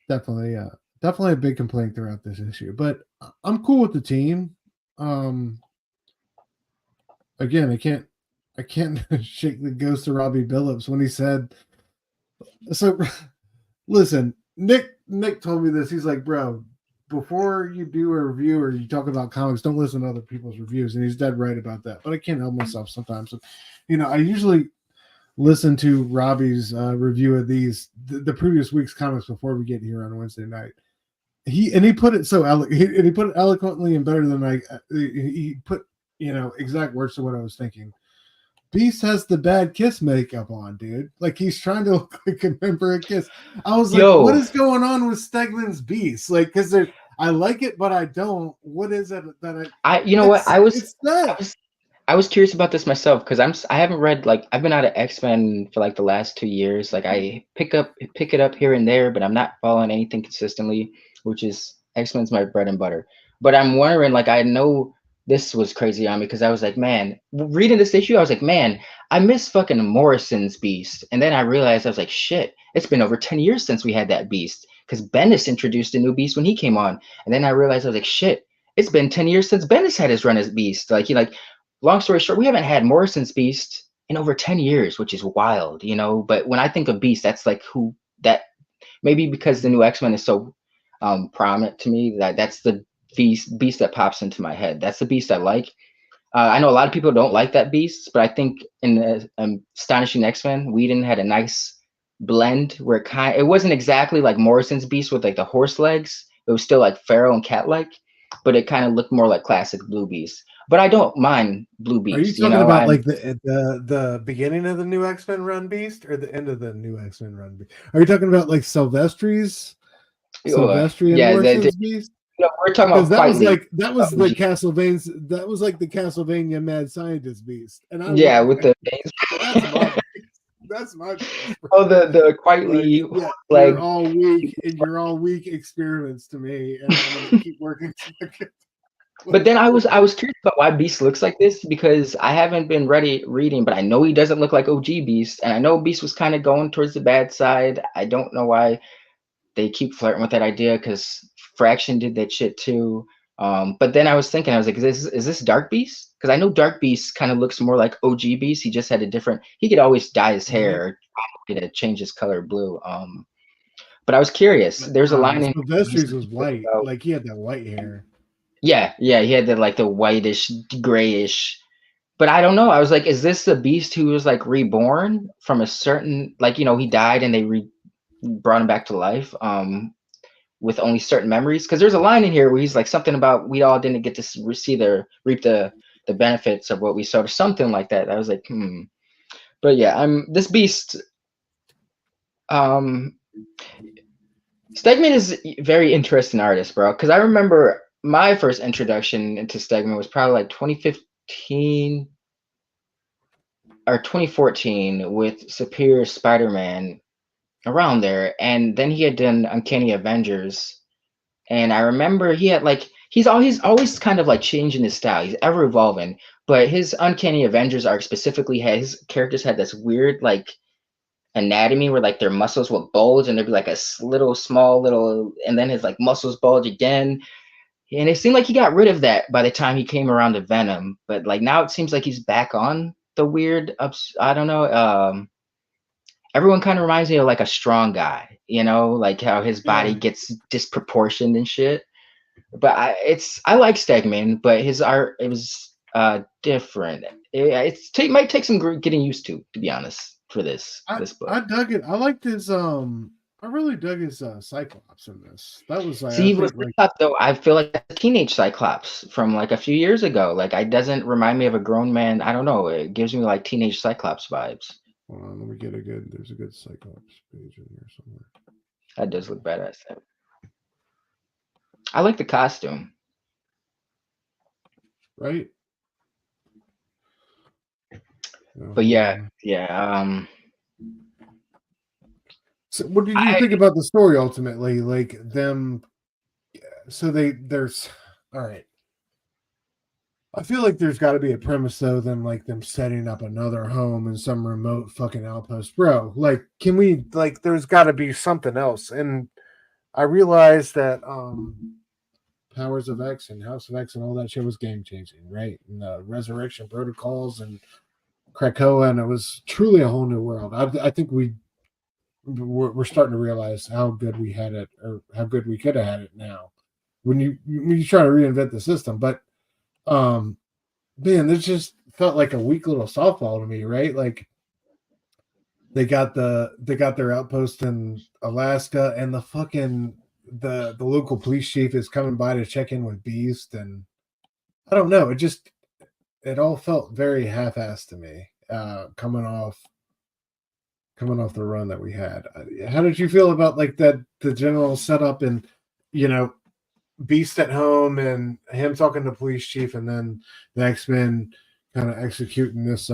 A: Definitely. Yeah. Definitely a big complaint throughout this issue, but I'm cool with the team. Again, I can't shake the ghost of Robbie Billups when he said, so listen, Nick told me this. He's like, bro, before you do a review or you talk about comics, don't listen to other people's reviews. And he's dead right about that, but I can't help myself sometimes. So, you know, I usually listen to Robbie's review of the previous week's comics before we get here on Wednesday night. He put it he put it eloquently and better than he put, you know, exact words to what I was thinking. Beast has the bad kiss makeup on, dude. Like, he's trying to look like a member of Kiss. I was like, what is going on with Stegman's Beast? Like, because I like it, but I don't. What is it that
B: I was curious about this myself, because I haven't read, like, I've been out of X-Men for like the last 2 years. Like, I pick it up here and there, but I'm not following anything consistently, which is X-Men's my bread and butter. But I'm wondering, like, I know this was crazy on me because I was like, man, reading this issue, I was like, man, I miss fucking Morrison's Beast. And then I realized, I was like, shit, it's been over 10 years since we had that Beast, because Bendis introduced a new Beast when he came on. And then I realized, I was like, shit, it's been 10 years since Bendis had his run as Beast. Like, long story short, we haven't had Morrison's Beast in over 10 years, which is wild, you know? But when I think of Beast, that's like maybe because the new X-Men is so prominent to me, that's the beast that pops into my head. That's the Beast I like. I know a lot of people don't like that Beast, but I think in the Astonishing X-Men, Whedon had a nice blend where it wasn't exactly like Morrison's Beast with like the horse legs. It was still like feral and cat-like, but it kind of looked more like classic Blue Beast. But I don't mind Blue Beast.
A: Are you talking about like the beginning of the new X-Men run Beast or the end of the new X-Men run Beast? Are you talking about like Silvestri's Morrison's Beast?
B: No, we're talking about
A: that was the Castlevania Mad Scientist Beast, and
B: with the
A: that's my
B: the quietly
A: like you're all weak experiments to me, and I'm gonna keep working.
B: But then I was curious about why Beast looks like this, because I haven't been reading, but I know he doesn't look like OG Beast, and I know Beast was kind of going towards the bad side. I don't know why they keep flirting with that idea, because Fraction did that shit too. But then I was thinking, I was like, is this Dark Beast? Because I know Dark Beast kind of looks more like OG Beast. He just had he could always dye his hair to change his color blue. But I was curious. There's a line in
A: Silvestri's was white, like he had that white hair.
B: Yeah, he had the whitish, grayish. But I don't know. I was like, is this the Beast who was like reborn from a certain, like, he died and they brought him back to life? with only certain memories. Because there's a line in here where he's like something about we all didn't get to reap the benefits of what we saw, or something like that. I was like, But yeah, this Beast. Stegman is a very interesting artist, bro. Because I remember my first introduction into Stegman was probably like 2015 or 2014 with Superior Spider-Man, around there. And then he had done Uncanny Avengers. And I remember he had like he's always kind of like changing his style. He's ever evolving. But his Uncanny Avengers arc specifically had his characters had this weird like anatomy where like their muscles would bulge and there'd be like a small little, and then his like muscles bulge again. And it seemed like he got rid of that by the time he came around to Venom. But like now it seems like he's back on the weird ups. I don't know. Everyone kind of reminds me of like a strong guy, like how his body gets disproportioned and shit. But I like Stegman, but his art, it was different. Might take some getting used to be honest, for this book.
A: I dug it. I liked his I really dug his Cyclops in this. That was like,
B: See, with Cyclops, though, I feel like a teenage Cyclops from like a few years ago. Like, it doesn't remind me of a grown man. I don't know. It gives me like teenage Cyclops vibes.
A: Hold on, let me get there's a good Cyclops page in here somewhere.
B: That does look badass. I like the costume.
A: Right?
B: But yeah.
A: So what did you think about the story ultimately? Like them, so there's all right. I feel like there's got to be a premise though, them setting up another home in some remote fucking outpost, bro. Like, can we there's got to be something else? And I realized that Powers of X and House of X and all that shit was game changing, right? And the Resurrection Protocols and Krakoa, and it was truly a whole new world. I think we're starting to realize how good we had it, or how good we could have had it now. When you try to reinvent the system, but man, this just felt like a weak little softball to me, right? Like they got their outpost in Alaska, and the local police chief is coming by to check in with Beast, and I don't know, it all felt very half-assed to me, coming off the run that we had. How did you feel about like the general setup and Beast at home and him talking to police chief, and then the X-Men kind of executing this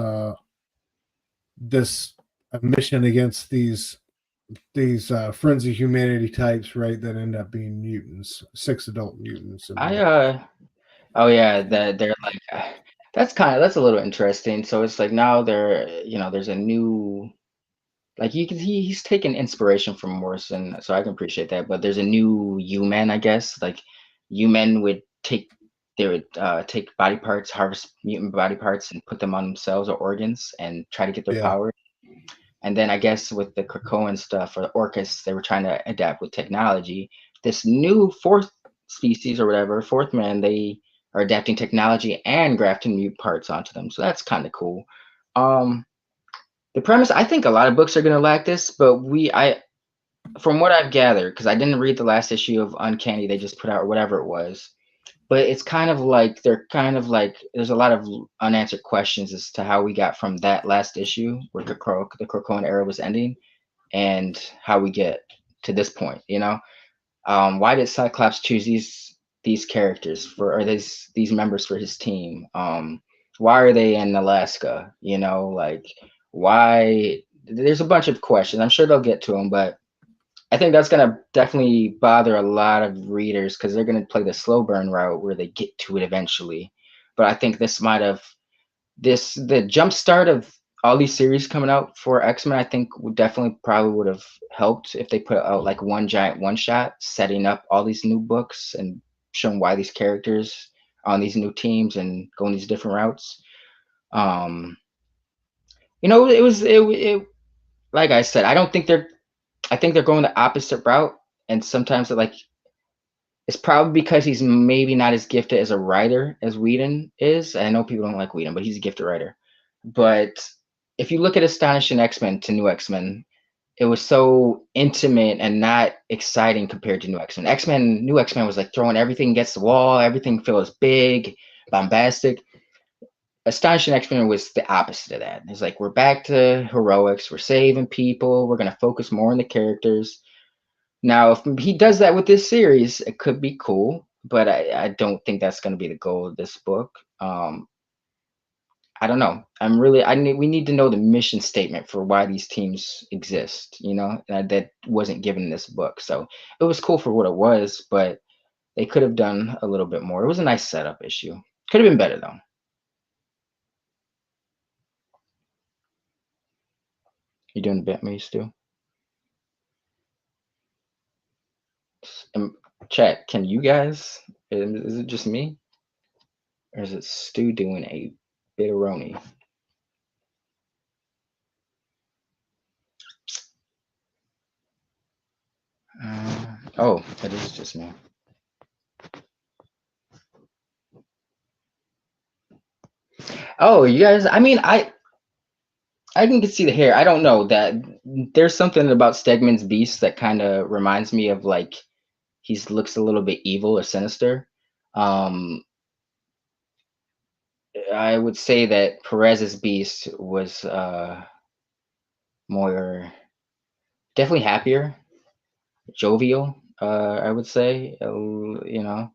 A: mission against these friends of humanity types, right? That end up being mutants, 6 adult mutants.
B: Oh yeah, that they're like that's a little interesting. So it's like now there's a new, like you can he's taking inspiration from Morrison, so I can appreciate that. But there's a new human, I guess. Like human would take body parts, harvest mutant body parts, and put them on themselves or organs, and try to get their power. And then I guess with the Krakoan stuff or the Orcus, they were trying to adapt with technology. This new fourth species or whatever, fourth man, they are adapting technology and grafting mutant parts onto them. So that's kind of cool. The premise, I think a lot of books are going to lack this, but from what I've gathered, because I didn't read the last issue of Uncanny they just put out or whatever it was, but it's kind of like there's a lot of unanswered questions as to how we got from that last issue where the Krakoan era was ending and how we get to this point. Why did Cyclops choose these characters or these members for his team? Why are they in Alaska? Like why? There's a bunch of questions. I'm sure they'll get to them, but I think that's going to definitely bother a lot of readers because they're going to play the slow burn route where they get to it eventually. But I think the jump start of all these series coming out for X-Men, I think would have helped if they put out like one giant one shot setting up all these new books and showing why these characters on these new teams and going these different routes. It like I said, I think they're going the opposite route, and sometimes it's probably because he's maybe not as gifted as a writer as Whedon is. I know people don't like Whedon, but he's a gifted writer. But if you look at Astonishing X-Men to New X-Men, it was so intimate and not exciting compared to New X-Men. New X-Men was like throwing everything against the wall. Everything feels big, bombastic. Astonishing X-Men was the opposite of that. It's like, we're back to heroics. We're saving people. We're going to focus more on the characters. Now, if he does that with this series, it could be cool, but I don't think that's going to be the goal of this book. I don't know. We need to know the mission statement for why these teams exist, you know, that wasn't given in this book. So it was cool for what it was, but they could have done a little bit more. It was a nice setup issue. Could have been better though. You doing the bit me, Stu? Chat, can you guys, is it just me? Or is it Stu doing a bitteroni? Oh, it is just me. Oh, you guys, I mean, I can see the hair. I don't know that there's something about Stegman's beast that kind of reminds me of like he looks a little bit evil or sinister. I would say that Perez's beast was more definitely happier, jovial. I would say, you know,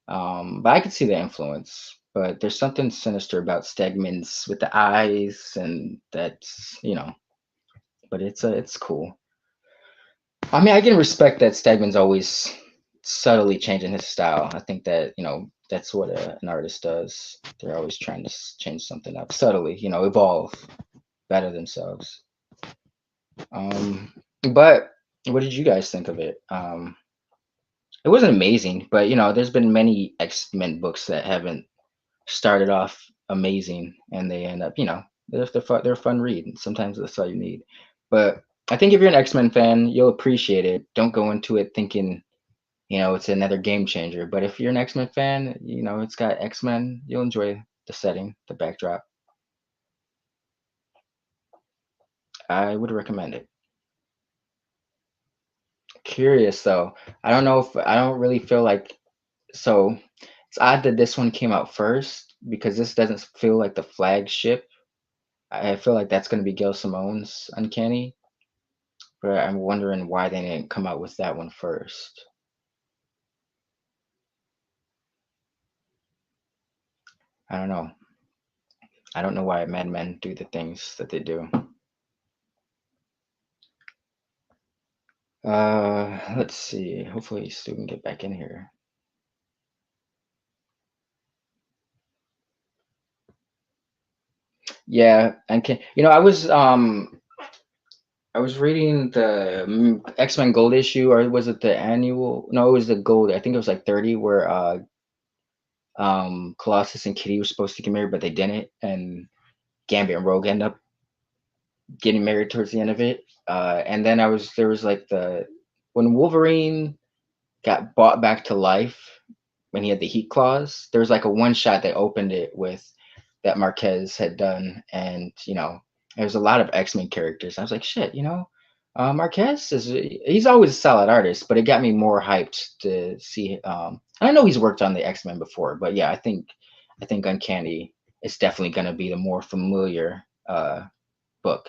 B: but I could see the influence. But there's something sinister about Stegman's with the eyes, and that's, you know. But it's cool. I mean, I can respect that Stegman's always subtly changing his style. I think that, you know, that's what an artist does. They're always trying to change something up subtly, you know, evolve, better themselves. But what did you guys think of it? It wasn't amazing, but you know, there's been many X-Men books that haven't started off amazing and they end up, you know, they're a fun read. And sometimes that's all you need. But I think if you're an X-Men fan, you'll appreciate it. Don't go into it thinking, you know, it's another game changer. But if you're an X-Men fan, you know, it's got X-Men, you'll enjoy the setting, the backdrop. I would recommend it. Curious though. I don't really feel like, so it's odd that this one came out first because this doesn't feel like the flagship. I feel like that's going to be Gail Simone's Uncanny, but I'm wondering why they didn't come out with that one first. I don't know. I don't know why Mad Men do the things that they do. Let's see. Hopefully Stu can get back in here. Yeah, and you know, I was reading the X-Men Gold issue, or was it the annual? No, it was the Gold. I think it was like 30, where Colossus and Kitty were supposed to get married, but they didn't, and Gambit and Rogue end up getting married towards the end of it. And then there was like when Wolverine got brought back to life when he had the heat claws, there was like a one shot that opened it with that Marquez had done, and you know, there's a lot of X-Men characters. I was like, shit, you know, Marquez he's always a solid artist, but it got me more hyped to see. I know he's worked on the X-Men before, but yeah, I think Uncanny is definitely going to be the more familiar book.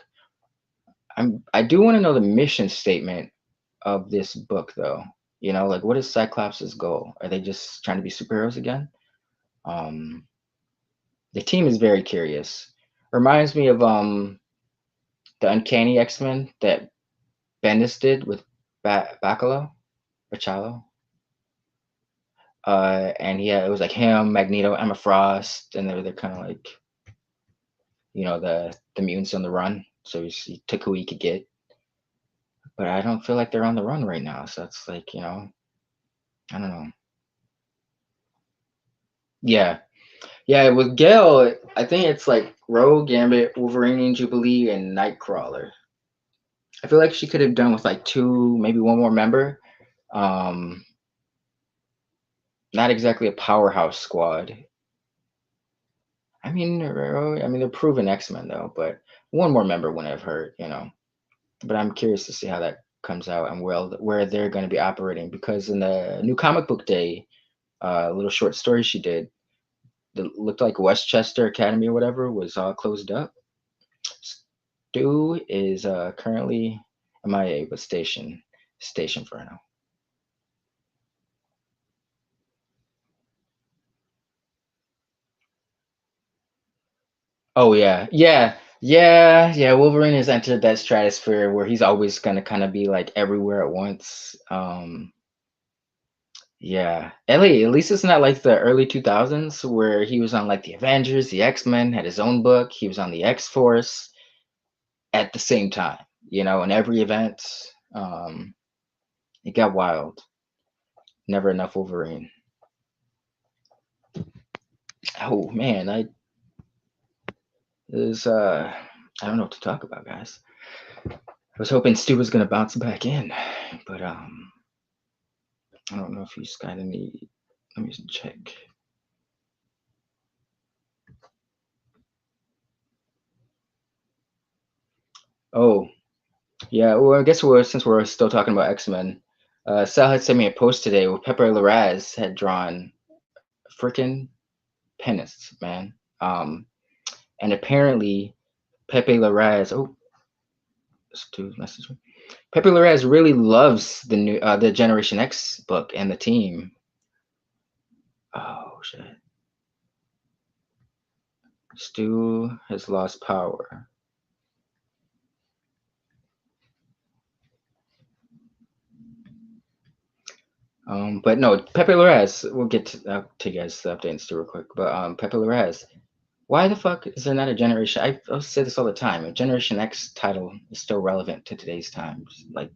B: I do want to know the mission statement of this book, though. You know, like, what is Cyclops' goal? Are they just trying to be superheroes again? Um, the team is very curious. Reminds me of the Uncanny X-Men that Bendis did with Bacalo. And yeah, it was like him, Magneto, Emma Frost, and they're kind of like, you know, the mutants on the run. So he took who he could get. But I don't feel like they're on the run right now. So that's like, you know, I don't know. Yeah. Yeah, with Gale, I think it's like Rogue, Gambit, Wolverine, Jubilee, and Nightcrawler. I feel like she could have done with like two, maybe one more member. Um, Not exactly a powerhouse squad. I mean, they're proven X-Men though, but one more member wouldn't have hurt, you know. but I'm curious to see how that comes out and where they're going to be operating, because in the new comic book day, little short story she did, that looked like Westchester Academy or whatever was all closed up. Stu is currently MIA, but station for now. Oh yeah. Wolverine has entered that stratosphere where he's always gonna kind of be like everywhere at once. Yeah, at least it's not like the early 2000s where he was on like the Avengers, the X-Men, had his own book. He was on the X-Force at the same time, in every event. It got wild. Never enough Wolverine. Oh man, I don't know what to talk about, guys. I was hoping Stu was gonna bounce back in, but I don't know if he's got any. Let me check. Oh, yeah. Well, I guess since we're still talking about X-Men, Sal had sent me a post today where Pepe Larraz had drawn freaking pennants, man. And apparently Pepe Larraz. Oh, Stu message me. Pepe Larraz really loves the Generation X book and the team. Oh shit. Stu has lost power. But no, Pepe Larraz. We'll get to you guys the updates too real quick. But Pepe Larraz, why the fuck is there not a generation? I say this all the time. A Generation X title is still relevant to today's times. Like,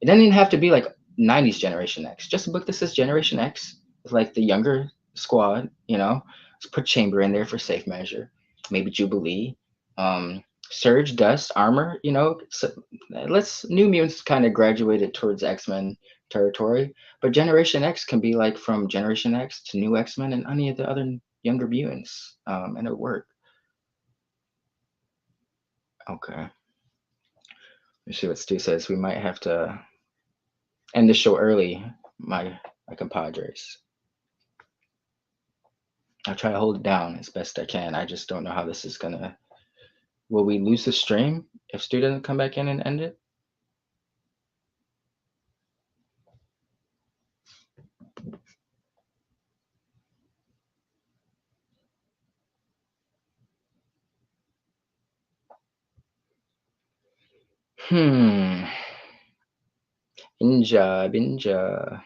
B: it doesn't even have to be like 90s Generation X. Just a book that says Generation X with like the younger squad. Let's put Chamber in there for safe measure. Maybe Jubilee. Surge, Dust, Armor. So let's New Mutants kind of graduated towards X-Men territory, but Generation X can be like from Generation X to New X-Men and any of the other younger mutants, and it work. Okay. Let's see what Stu says. We might have to end the show early, my compadres. I'll try to hold it down as best I can. I just don't know how this is gonna. Will we lose the stream if Stu doesn't come back in and end it? Binja.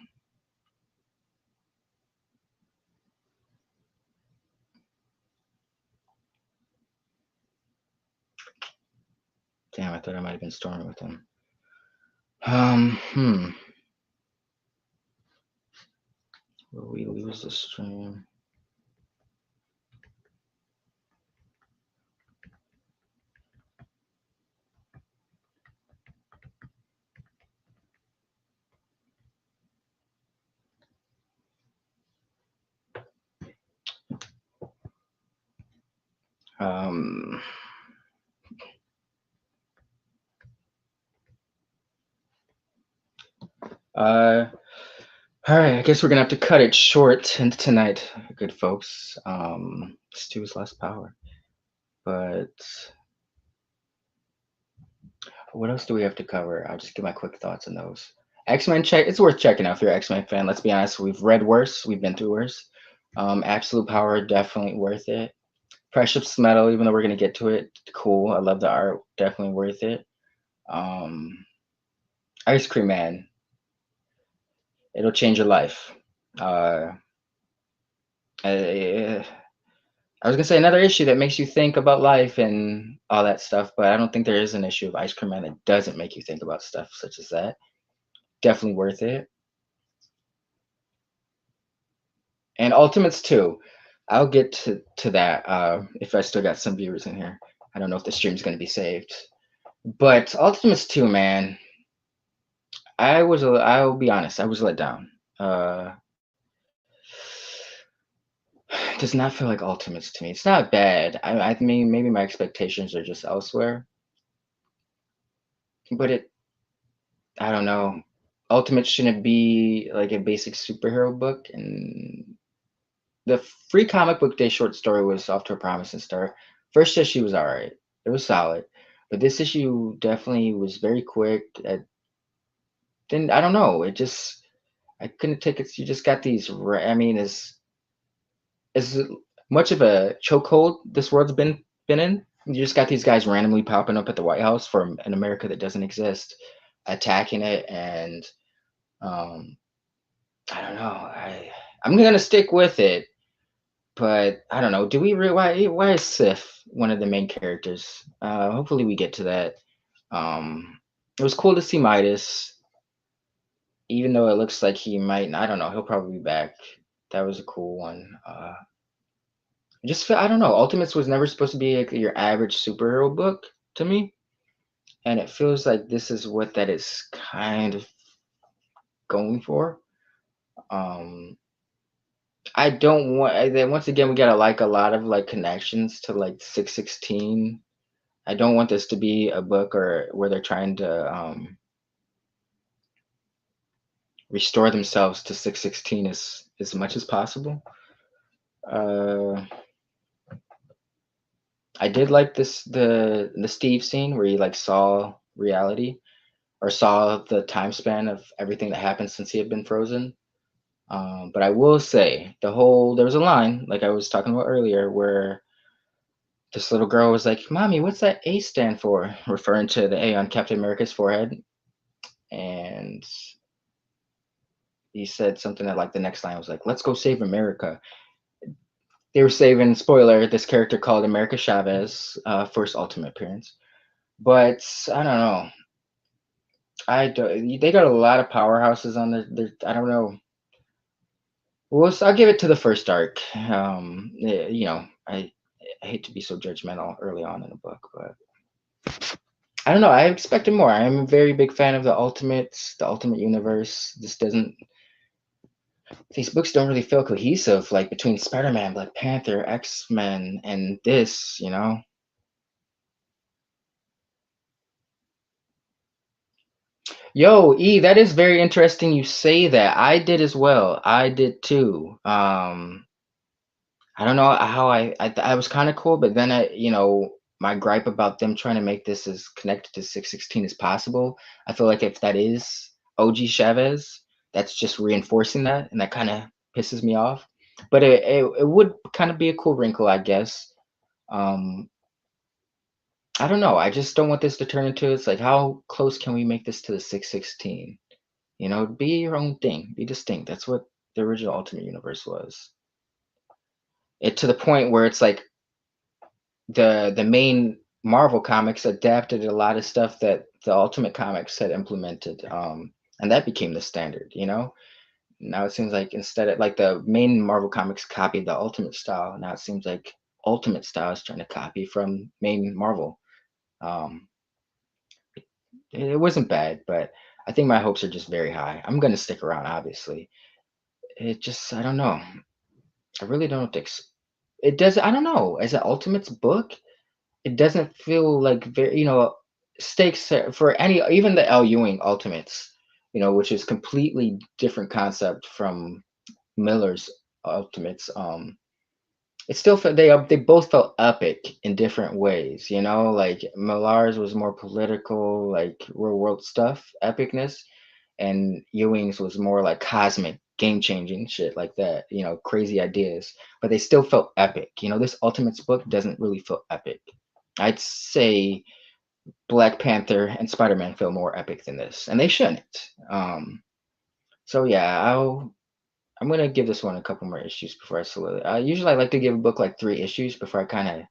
B: Damn, I thought I might have been storming with him. Will we lose the stream? All right, I guess we're gonna have to cut it short tonight, good folks. Stu's lost power, but what else do we have to cover? I'll just give my quick thoughts on those. X-Men check. It's worth checking out if you're an X-Men fan. Let's be honest, we've read worse. We've been through worse. Absolute Power, definitely worth it. Precious Metal, even though we're gonna get to it, cool. I love the art, definitely worth it. Ice Cream Man, it'll change your life. I was gonna say another issue that makes you think about life and all that stuff, but I don't think there is an issue of Ice Cream Man that doesn't make you think about stuff such as that. Definitely worth it. And Ultimates too. I'll get to that if I still got some viewers in here. I don't know if the stream's gonna be saved, but Ultimates 2, man. I'll be honest, I was let down. Does not feel like Ultimates to me. It's not bad. I mean, maybe my expectations are just elsewhere. but I don't know. Ultimate shouldn't be like a basic superhero book, and the Free Comic Book Day short story was off to a promising start. First issue was all right. It was solid, but this issue definitely was very quick. I don't know. I couldn't take it. You just got these. I mean, as much of a chokehold this world's been in. You just got these guys randomly popping up at the White House from an America that doesn't exist, attacking it, and um, I don't know. I'm gonna stick with it, but I don't know. Do we why is Sif one of the main characters? Hopefully we get to that. It was cool to see Midas, even though it looks like he might. I don't know. He'll probably be back. That was a cool one. Just feel, I don't know. Ultimates was never supposed to be like your average superhero book to me, and it feels like this is what that is kind of going for. Um, I don't want. Then once again, we gotta like a lot of like connections to like 616. I don't want this to be a book or where they're trying to restore themselves to 616 as much as possible. I did like the Steve scene where he like saw reality or saw the time span of everything that happened since he had been frozen. But I will say there was a line like I was talking about earlier where this little girl was like, "Mommy, what's that A stand for?" Referring to the A on Captain America's forehead, and he said something that like the next line was like, "Let's go save America." They were saving, spoiler, this character called America Chavez, first Ultimate appearance. But I don't know. They got a lot of powerhouses on I don't know. Well, I'll give it to the first arc. You know, I hate to be so judgmental early on in the book, but I don't know. I expected more. I'm a very big fan of the Ultimate Universe. These books don't really feel cohesive, like between Spider-Man, Black Panther, X-Men, and this, you know. Yo, E, that is very interesting you say that. I did as well. I did too. I don't know how I was kind of cool, but then my gripe about them trying to make this as connected to 616 as possible. I feel like if that is OG Chavez, that's just reinforcing that, and that kind of pisses me off. But it would kind of be a cool wrinkle, I guess. Um, I don't know. I just don't want this to turn into it's like how close can we make this to the 616? You know, be your own thing, be distinct. That's what the original Ultimate Universe was. It to the point where it's like the main Marvel comics adapted a lot of stuff that the Ultimate Comics had implemented, and that became the standard. You know, now it seems like instead of like the main Marvel comics copied the Ultimate style, now it seems like Ultimate style is trying to copy from main Marvel. Um, it wasn't bad, but I think my hopes are just very high. I'm gonna stick around, obviously. It just I don't know. I really don't. It does. I don't know. As an Ultimates book, it doesn't feel like very stakes for any even the L Ewing Ultimates, which is completely different concept from Miller's Ultimates. It still felt they both felt epic in different ways. Like Millar's was more political, like real world stuff, epicness, and Ewing's was more like cosmic, game changing shit like that. Crazy ideas, but they still felt epic. This Ultimates book doesn't really feel epic. I'd say Black Panther and Spider-Man feel more epic than this, and they shouldn't. So yeah, I'm gonna give this one a couple more issues before I solidify. Usually I like to give a book like 3 issues before I kind of